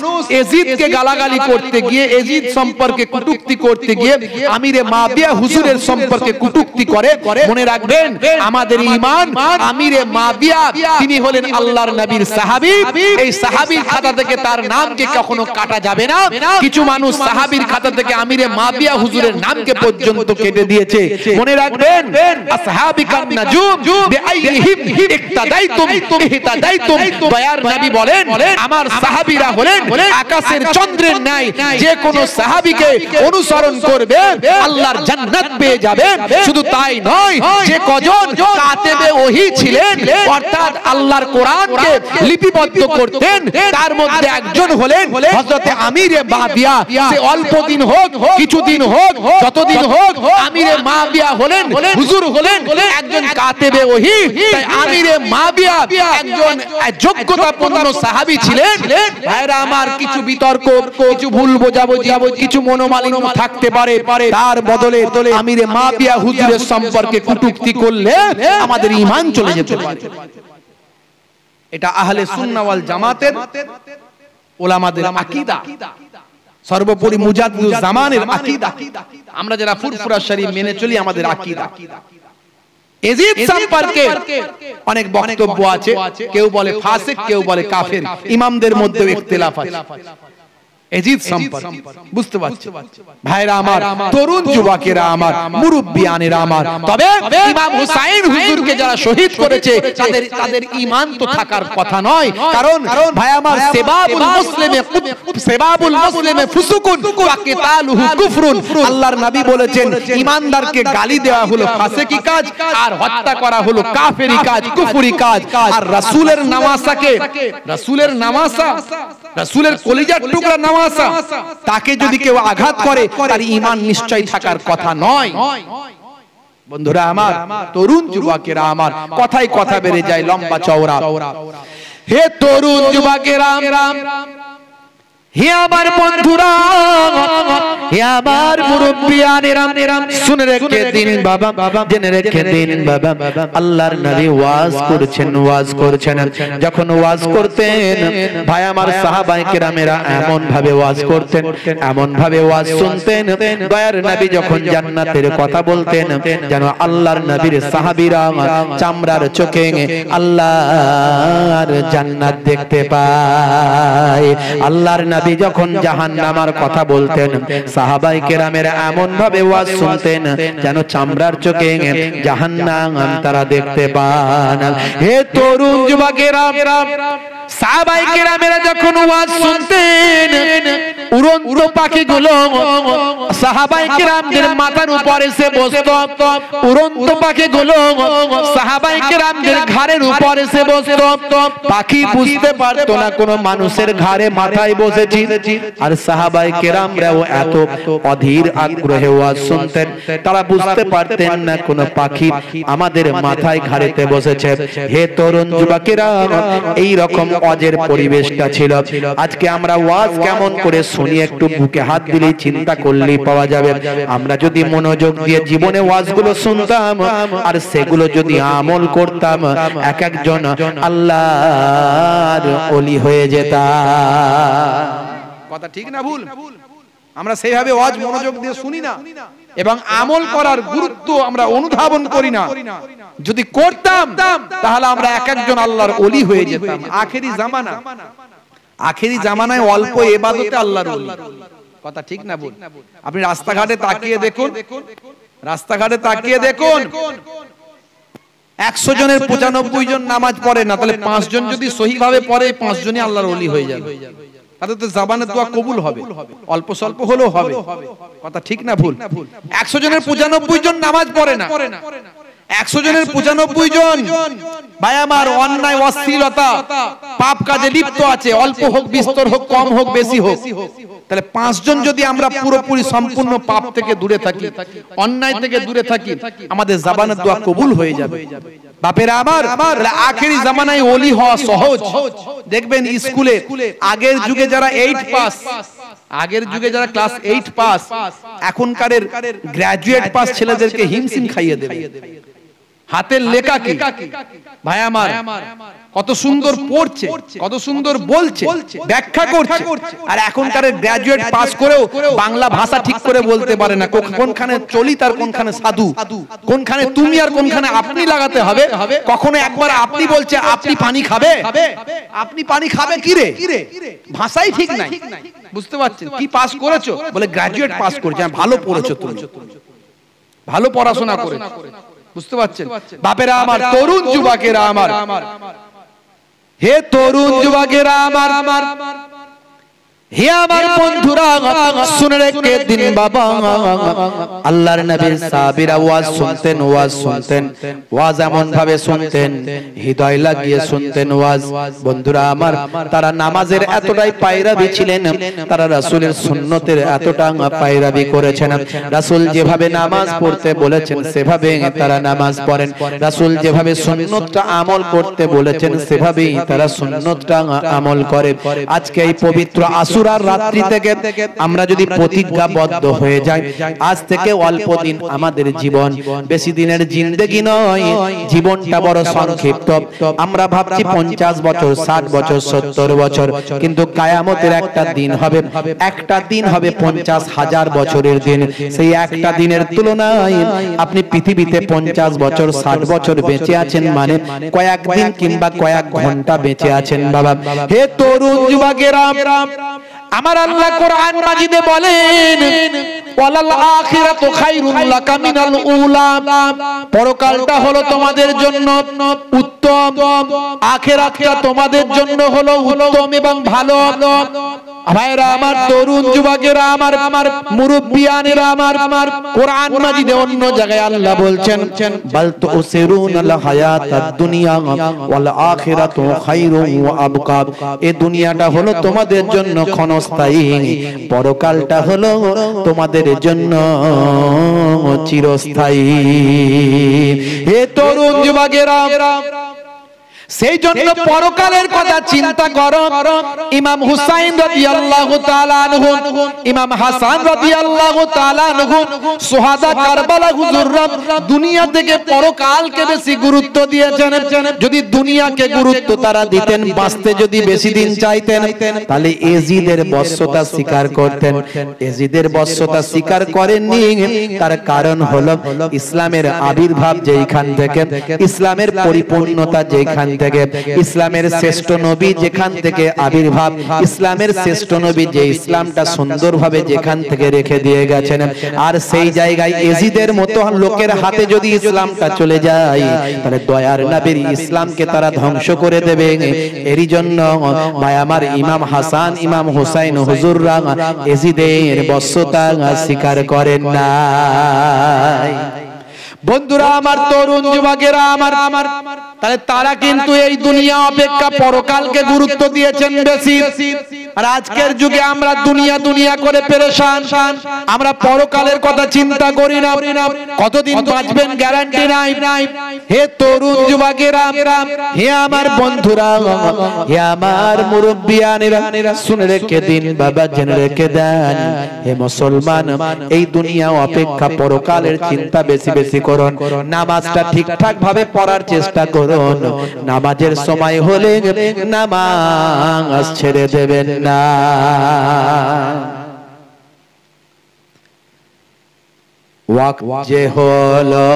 এজিদকে গালাগালি করতে গিয়ে এজিদ সম্পর্কে কটূক্তি করতে গিয়ে আমিরে মাবিয়া হুজুরের সম্পর্কে কটূক্তি করে মনে রাখবেন আমাদের ঈমান আমিরে মাবিয়া তিনি হলেন আল্লাহর নবীর সাহাবী এই সাহাবীর খাতা থেকে তার নামকে কখনো কাটা যাবে না কিছু মানুষ সাহাবীর খাতা থেকে আমিরে মাবিয়া হুজুরের নামকে পর্যন্ত কেটে দিয়েছে মনে রাখবেন আসহাবিকান নাজুম বিআইহিম ইক্তাদাইতুম ইহতাদাইতুম দয়ার নবী বলেন আমার সাহাবীরা হলেন আকাশের চন্দ্রের ন্যায় যে কোন সাহাবীকে অনুসরণ করবে আল্লাহর জান্নাত পেয়ে যাবে শুধু তাই নয় যে কজন কাতেবে ওহী ছিলেন অর্থাৎ আল্লাহর কোরআনকে লিপিবদ্ধ করতেন তার মধ্যে একজন হলেন হযরত আমিরে মাবিয়া সে অল্প দিন হোক কিছুদিন হোক যতদিন হোক আমিরে মাবিয়া হলেন হুজুর হলেন একজন কাতেবে ওহী তাই আমিরে মাবিয়া একজন যোগ্যতাপূর্ণ সাহাবী ছিলেন ভাইরা আমার কিছু বিতর্ক কিছু ভুল বোঝাবুঝি কিছু মনোমালিন্য থাকতে পারে তার বদলে আমিরে মাবিয়া হুজুরের সম্পর্কে কটূক্তি করলে আমাদের ঈমান চলে যেতে পারে এটা আহলে সুন্নাহ ওয়াল জামাতের উলামাদের আকীদা সর্বোপরি মুজাদ্দিদুজ জামানের আকীদা আমরা যারা ফুরফুরা শরীফ মেনে চলি আমাদের আকীদা এজিদ সম্পর্কে অনেক বক্তব্য আছে কেউ বলে ফাসিক কেউ বলে কাফের ইমামদের মধ্যেও ইখতিলাফ আছে এজিদ সম্পর্কে বুঝতে পারছেন ভাইরা আমার তরুণ যুবকেরা আমার মুরব্বিয়ানেরা আমার তবে ইমাম হুসাইন হুজুরকে যারা শহীদ করেছে তাদের ঈমান তো থাকার কথা নয় কারণ ভাই আমার সেবাবুল মুসলিমে ফুসুকুন ওয়া কিতালুহু কুফরুন আল্লাহর নবী বলেছেন ঈমানদারকে গালি দেওয়া হলো ফাসিকি কাজ আর হত্যা করা হলো কাফেরি কাজ কুফরি কাজ আর রাসূলের নামাসা রাসূলের কলিজার টুকরা নামাসা তাকে যদি কেউ আঘাত করে তার ঈমান নিশ্চয় থাকার কথা নয় বন্ধুরা আমার তরুণ যুবকেরা আমার কথাই কথা বেড়ে যায় লম্বা চওড়া হে তরুণ যুবকেরা হে আমার বন্ধুরা, হে আমার মুরব্বিয়ানেরা, শুনে রেখে দিন বাবা, জেনে রেখে দিন বাবা, আল্লাহর নবী ওয়াজ করছেন। যখন ওয়াজ করতেন ভাই আমার সাহাবায়ে কেরামেরা এমন ভাবে ওয়াজ করতেন, এমন ভাবে ওয়াজ শুনতেন, দয়ার নবী যখন জান্নাতের কথা বলতেন যেন আল্লাহর নবীর সাহাবীরা চামড়ার চোখে আল্লাহর জান্নাত দেখতে পায়। আল্লাহর নবী যখন জাহান্নামের কথা বলতেন সাহাবায়ে কেরামেরা এমন ভাবে ওয়াজ শুনতেন যেন চামড়ার চোখে জাহান্নাম তারা দেখতে পান। হে তরুণ যুবকেরা, সাহাবায়ে কেরামেরা যখন ওয়াজ শুনতেন উড়ন্ত পাখিগুলো সাহাবায়ে কেরামদের মাথার উপরে এসে বসতো, উড়ন্ত পাখিগুলো সাহাবায়ে কেরামদের ঘাড়ের উপরে এসে বসতো। পাখি বুঝতে পারতো না কোন মানুষের ঘাড়ে মাথায় বসেছি, আর সাহাবায়ে কেরামরাও এত অধীর আগ্রহে ওয়াজ শুনতেন, তারা বুঝতে পারতেন না কোন পাখি আমাদের মাথায় ঘাড়েতে বসেছে। হে তরুণ যুবকেরা, এই রকম ওয়াজের পরিবেশটা ছিল। আজকে আমরা ওয়াজ কেমন করে শুনি একটু বুকে হাত দিলেই চিন্তা করলেই পাওয়া যাবে। আমরা যদি মনোযোগ দিয়ে জীবনে ওয়াজগুলো শুনতাম আর সেগুলো যদি আমল করতাম, এক একজন আল্লাহর ওলি হয়ে যেতাম। কথা ঠিক না ভুল? আমরা সেইভাবে ওয়াজ মনোযোগ দিয়ে শুনি না এবং আমল করার গুরুত্ব আমরা অনুধাবন করি না। যদি করতাম তাহলে আমরা এক একজন আল্লাহর ওলি হয়ে যেতাম। আখেরি জামানায় অল্প ইবাদতে আল্লাহর ওলি। কথা ঠিক না ভুল? আপনি রাস্তাঘাটে তাকিয়ে দেখুন, 100 জনের 95 জন নামাজ পড়ে না, তাহলে 5 জন যদি সহিভাবে পড়ে 5 জনই আল্লাহর ওলি হয়ে যাবে। তাহলে তো জবানের দোয়া কবুল হবে, অল্প স্বল্প হলেও হবে। কথা ঠিক না ভুল? 100 জনের 95 জন নামাজ পড়ে না, 100 জনের 95 জন ভাই আমার অন্যায় অশ্লীলতা পাপ কাজে লিপ্ত আছে, অল্প হোক বিস্তর হোক কম হোক বেশি হোক। তাহলে 5 জন যদি আমরা পুরোপুরি সম্পূর্ণ পাপ থেকে দূরে থাকি, অন্যায় থেকে দূরে থাকি, আমাদের জবানের দোয়া কবুল হয়ে যাবে। বাপেরা আমার, আখেরি জামানায় ওলি হওয়া সহজ। দেখবেন স্কুলে আগের যুগে যারা 8 পাস, আগের যুগে যারা ক্লাস 8 পাস, এখনকার গ্রাজুয়েট পাস ছেলেদেরকে হিমশিম খাইয়ে দেবে। হাতের লেখা কি ভাই আমার, কত সুন্দর পড়ছে, কত সুন্দর বলছে, ব্যাখ্যা করছে। আর এখনকার গ্রাজুয়েট পাস করেও বাংলা ভাষা ঠিক করে বলতে পারে না। কোনখানে চলিত আর কোনখানে সাধু, কোনখানে তুমি আর কোনখানে আপনি লাগাতে হবে। কখনো একবার আপনি বলছে আপনি পানি খাবে, আপনি পানি খাবে কি রে, ভাষাই ঠিক নাই। বুঝতে পারছেন? কি পাস করেছো? বলে গ্রাজুয়েট পাস করেছে। ভালো পড়েছো তুমি, ভালো পড়াশোনা করেছো। বুঝতে পারছেন? বাপেরা আমার, তরুণ যুবকেরা আমার, হে তরুণ যুবকেরা আমার, হে আমার বন্ধুরা, শুনে রেখে দিন বাবা, আল্লাহর নবীর সাহাবীরা ওয়াজ শুনতেন, ওয়াজ এমন ভাবে শুনতেন, হৃদয় লাগিয়ে শুনতেন ওয়াজ। বন্ধুরা আমার, তারা নামাজের এতটাই পায়রাবি ছিলেন, তারা রাসূলের সুন্নতের এতটা পায়রাবি করেছেন। রাসূল যেভাবে নামাজ পড়তে বলেছেন সেভাবে তারা নামাজ পড়েন, রাসূল যেভাবে সুন্নতটা আমল করতে বলেছেন সেভাবেই তারা সুন্নতটা আমল করে। আজকে এই পবিত্র আশুরার রাত্রি থেকে আমরা যদি প্রতিজ্ঞাবদ্ধ হয়ে যাই, আজ থেকে অল্প দিন আমাদের জীবন, বেশি দিনের জিন্দেগি নয়, জীবনটা বড় সংক্ষিপ্ত। আমরা ভাবছি 50 বছর, 60 বছর, 70 বছর, কিন্তু কিয়ামতের একটা দিন হবে, একটা দিন হবে 50,000 বছরের দিন। সেই একটা দিনের তুলনায় আপনি পৃথিবীতে 50 বছর, 60 বছর বেঁচে আছেন, মানে কয়েকদিন কিংবা কয়েক ঘন্টা বেঁচে আছেন বাবা। হে তরুণ যুবকেরা, আমার আল্লাহ কোরআন মাজিদে বলেন, ওয়ালাল আখিরাতু খায়রুল লাকা মিনাল উলা, পরকালটা হলো তোমাদের জন্য উত্তম, আখিরাতটা তোমাদের জন্য হলো উত্তম এবং ভালো। ভাইরা আমার, তরুণ যুবকেরা আমার, মুরব্বিয়ানেরা আমার, কোরআন মাজিদে অন্য জায়গায় আল্লাহ বলছেন, বাল তুসিরুনাল হায়াতাদ দুনিয়া ওয়াল আখিরাতু খায়রুন ওয়া আবকা, এই দুনিয়াটা হলো তোমাদের জন্য ক্ষণস্থায়ী, পরকালটা হলো তোমাদের জন্য চিরস্থায়ী। হে তরুণ যুবকেরা, সেই জন্য পরকালের কথা চিন্তা করো। ইমাম হুসাইন রাদিয়াল্লাহু তাআলা আনহু, ইমাম হাসান রাদিয়াল্লাহু তাআলা আনহু, সুহাদা কারবালা হুজুররা দুনিয়া থেকে পরকালকে বেশি গুরুত্ব দিয়েছেন। যদি দুনিয়াকে গুরুত্ব তারা দিতেন, বাঁচতে যদি বেশি দিন চাইতেন, তাহলে এজিদের বশ্যতা স্বীকার করতেন। এজিদের বশ্যতা স্বীকার করেননি, তার কারণ হলো ইসলামের আবির্ভাব যেখান থেকে, ইসলামের পরিপূর্ণতা যেখান থেকে, ইসলামের শ্রেষ্ঠ নবী যেখান থেকে আবির্ভাব, ইসলামের শ্রেষ্ঠ নবী যে ইসলামটা সুন্দরভাবে যেখান থেকে রেখে দিয়ে গেছেন, আর সেই জায়গায় এজিদের মতো লোকের হাতে যদি ইসলামটা চলে যায়, তাহলে দয়ার নবীর ইসলামকে তারা ধ্বংস করে দেবে। এরই জন্য ভাই আমার ইমাম হাসান, ইমাম হুসাইন হুজুররা এজিদের বশ্যতা স্বীকার করেন না। বন্ধুরা আমার, তরুণ যুবকেরা আমার, তাহলে তারা কিন্তু এই দুনিয়া অপেক্ষা পরকালকে গুরুত্ব দিয়েছেন বেশি। আর আজকের যুগে আমরা দুনিয়া দুনিয়া করে পেরেশান, আমরা পরকালের কথা চিন্তা করি না। কতদিন বাঁচবেন গ্যারান্টি নাই। হে তরুণ যুবকেরা, হে আমার বন্ধুরা, হে আমার মুরব্বিয়ানেরা, শুনে রেখে দিন বাবা, জেনে রেখে দেন। হে মুসলমান, এই দুনিয়া অপেক্ষা পরকালের চিন্তা বেশি বেশি করুন। নামাজটা ঠিকঠাক ভাবে পড়ার চেষ্টা করুন। নামাজের সময় হলে নামাজ ছেড়ে দেবেন না। ওয়াক্ত যে হলো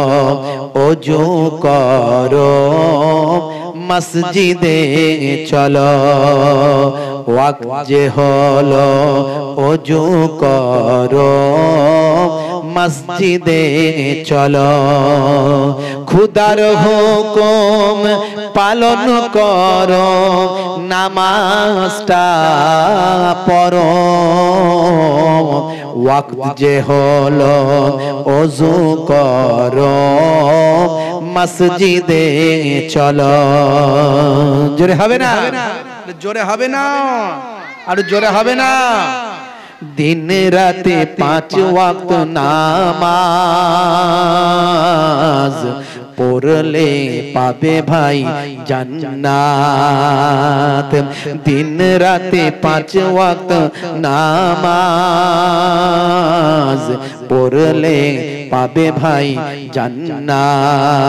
ওযু করো, মসজিদে চলো। ওয়াক্ত যে হলো ওযু করো, মসজিদে চলো। খুদার হুকুম পালন করো, নামাজটা পড়ো। ওয়াক্ত যে হলো ওযু করো, মসজিদে চলো। জোরে হবে না? জোরে হবে না? আর জোরে হবে না? दिन राते 5 वक्त नामाज পড়লে পাবে ভাই জান্নাত। दिन राते 5 वक्त नामाज পড়লে পাবে ভাই জান্নাত।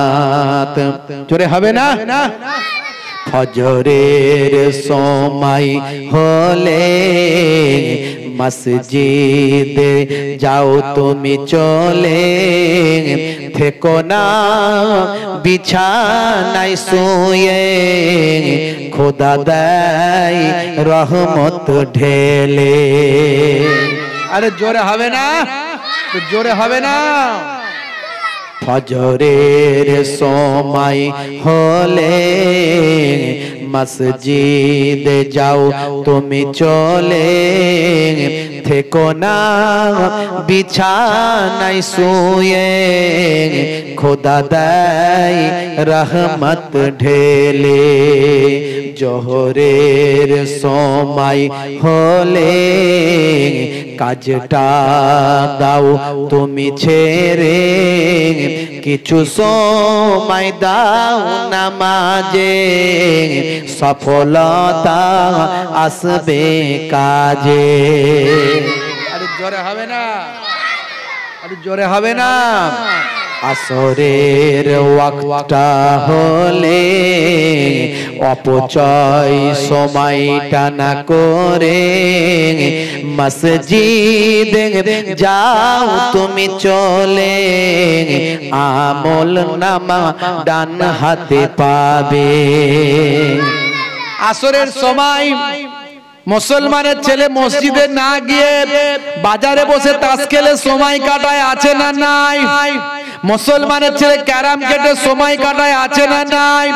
জোরে হবে না? ফজরের সময় হলে মসজিদে যাও তুমি চলে, থেকো না বিছানায় শুয়ে, খোদা দেয় রহমত ঢেলে। আরে জোরে হবে না? জোরে হবে না? ফজরের সময় হলে মসজিদে যাও তুমি চলে, থেকো না বিছানায় শুয়ে, খোদা দেয় রহমত ঢেলে। জোহরের সময় হলে কাজটা দাও তুমি ছেড়ে, কিছু সময় দাও নামাজে, সফলতা আসবে কাজে। আরে জোরে হবে না? আরে জোরে হবে না? আসরের ওয়াক্তটা হলে অপচয় সময়টা না করে, মসজিদে যাও তুমি চলে, আমল নামা ডান হাতে পাবে। আসরের সময় মুসলমানের ছেলে মসজিদে না গিয়ে বাজারে বসে তাস খেলে সময় কাটায়, আছে না নাই? মুসলমানের ছেলে ক্যারাম কেটে সময় কাটায়, আছে না নাই?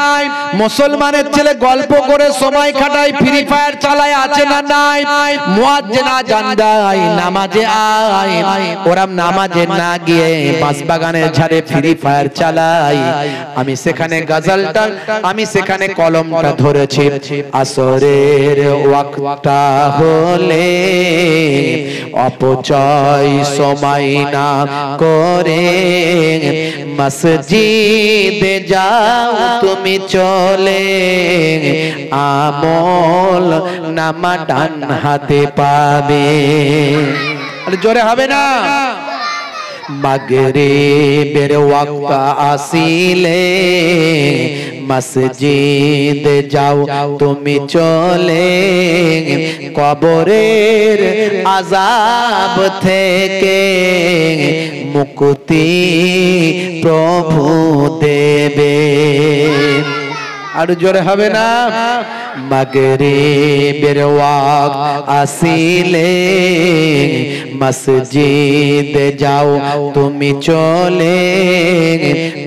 মুসলমানের ছেলে গল্প করে সময় কাটায়, ফ্রি ফায়ার চালায়, আছে না নাই? মুয়াজ্জিন আযান দেয়, নামাজে আয়, ওরা নামাজে না গিয়ে বাঁশবাগানের ঝাড়ে ফ্রি ফায়ার চালায়। আমি সেখানে গজলটা, আমি সেখানে কলমটা ধরেছি। আসরের ওয়াক্তটা হলে অপচয় সময় না করে, মসজিদে যাও তুমি চলে আমল নামা ডান হাতে পাবে। আরে জোরে হবে না? মাগরিবের ওয়াক্ত আসিলে মসজিদে যাও তুমি চলে কবরের আযাব থেকে মুক্তি প্রভু দেবে। আর জোরে হবে না? মাগরিবের ওয়াক্ত আসিলে মসজিদে যাও তুমি চলে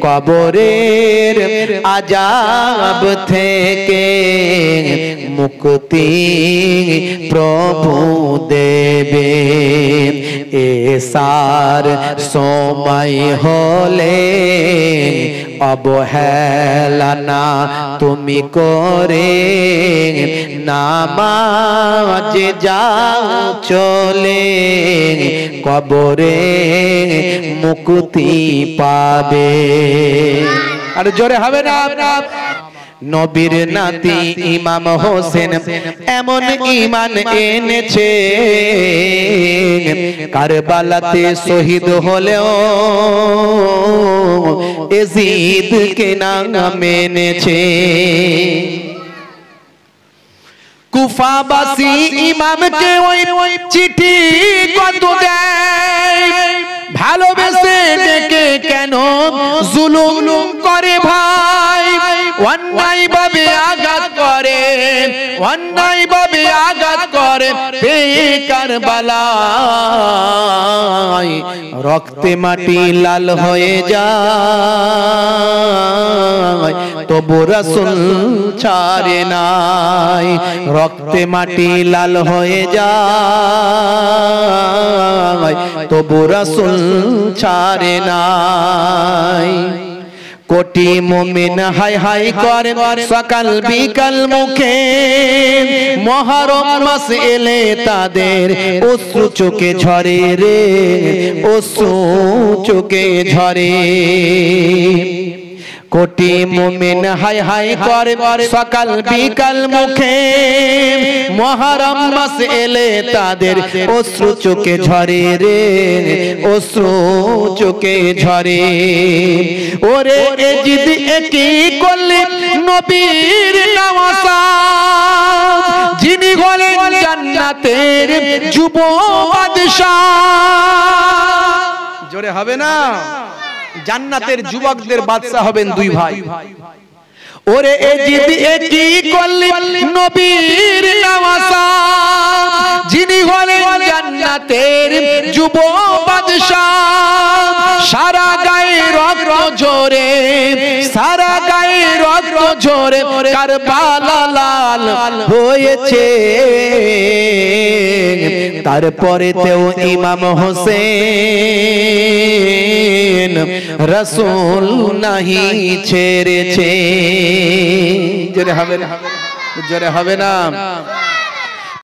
কবরের আযাব থেকে মুক্তি প্রভু দেবে। এসার সময় হলে অবহেলা না তুমি করে নামাজে যাও চলে কবরে মুক্তি পাবে। আর জোরে হবে না? নবীর নাতি ইমাম হোসেন এমন ঈমান এনেছে কারবালাতে শহীদ হলেও এজিদকে না মেনেছে। কুফাবাসী ইমামকে ওই চিঠি কত দেয়, ভালোবেসে ডেকে কেন জুলুম করে ভাই, অন্যায় ভাবে আঘাত করে, অন্যায় ভাবে আঘাত করে কারবালায় রক্তে মাটি লাল হয়ে যায় তবু রাসূল ছাড়ে নাই। রক্তে মাটি লাল হয়ে যায় তবু রাসূল ছাড়ে নাই। কোটি মুমিন হাই হাই করে সকাল বিকাল মুখে, মুহররম মাস এলে তাদের অশ্রু চোখে ঝরে রে, অশ্রু চোখে ঝরে। কোটি মুমিন হাই হাই করে সকাল বিকাল মুখে, মুহররম মাস এলে তাদের অশ্রু চোখে ঝরে রে, অশ্রু চোখে ঝরে। ওরে এজিদ একই করলে নবীর নওয়াজ, যিনি হলেন জান্নাতের যুব বাদশা। জোরে হবে না? জান্নাতের যুবকদের বাদশা হবেন দুই ভাই। ওরে এজিদ একই করলে নবীর নওয়াজ, যিনি হলেন জান্নাতের যুব বাদশা। সারা গায়ে রক্ত ঝরে, সারা গায়ে রক্ত ঝরে কারবালা লাল হয়েছে। তারপরে তেও ইমাম হোসেন রাসূল নাহি ছেড়েছে। জোরে হবে না? জোরে হবে না?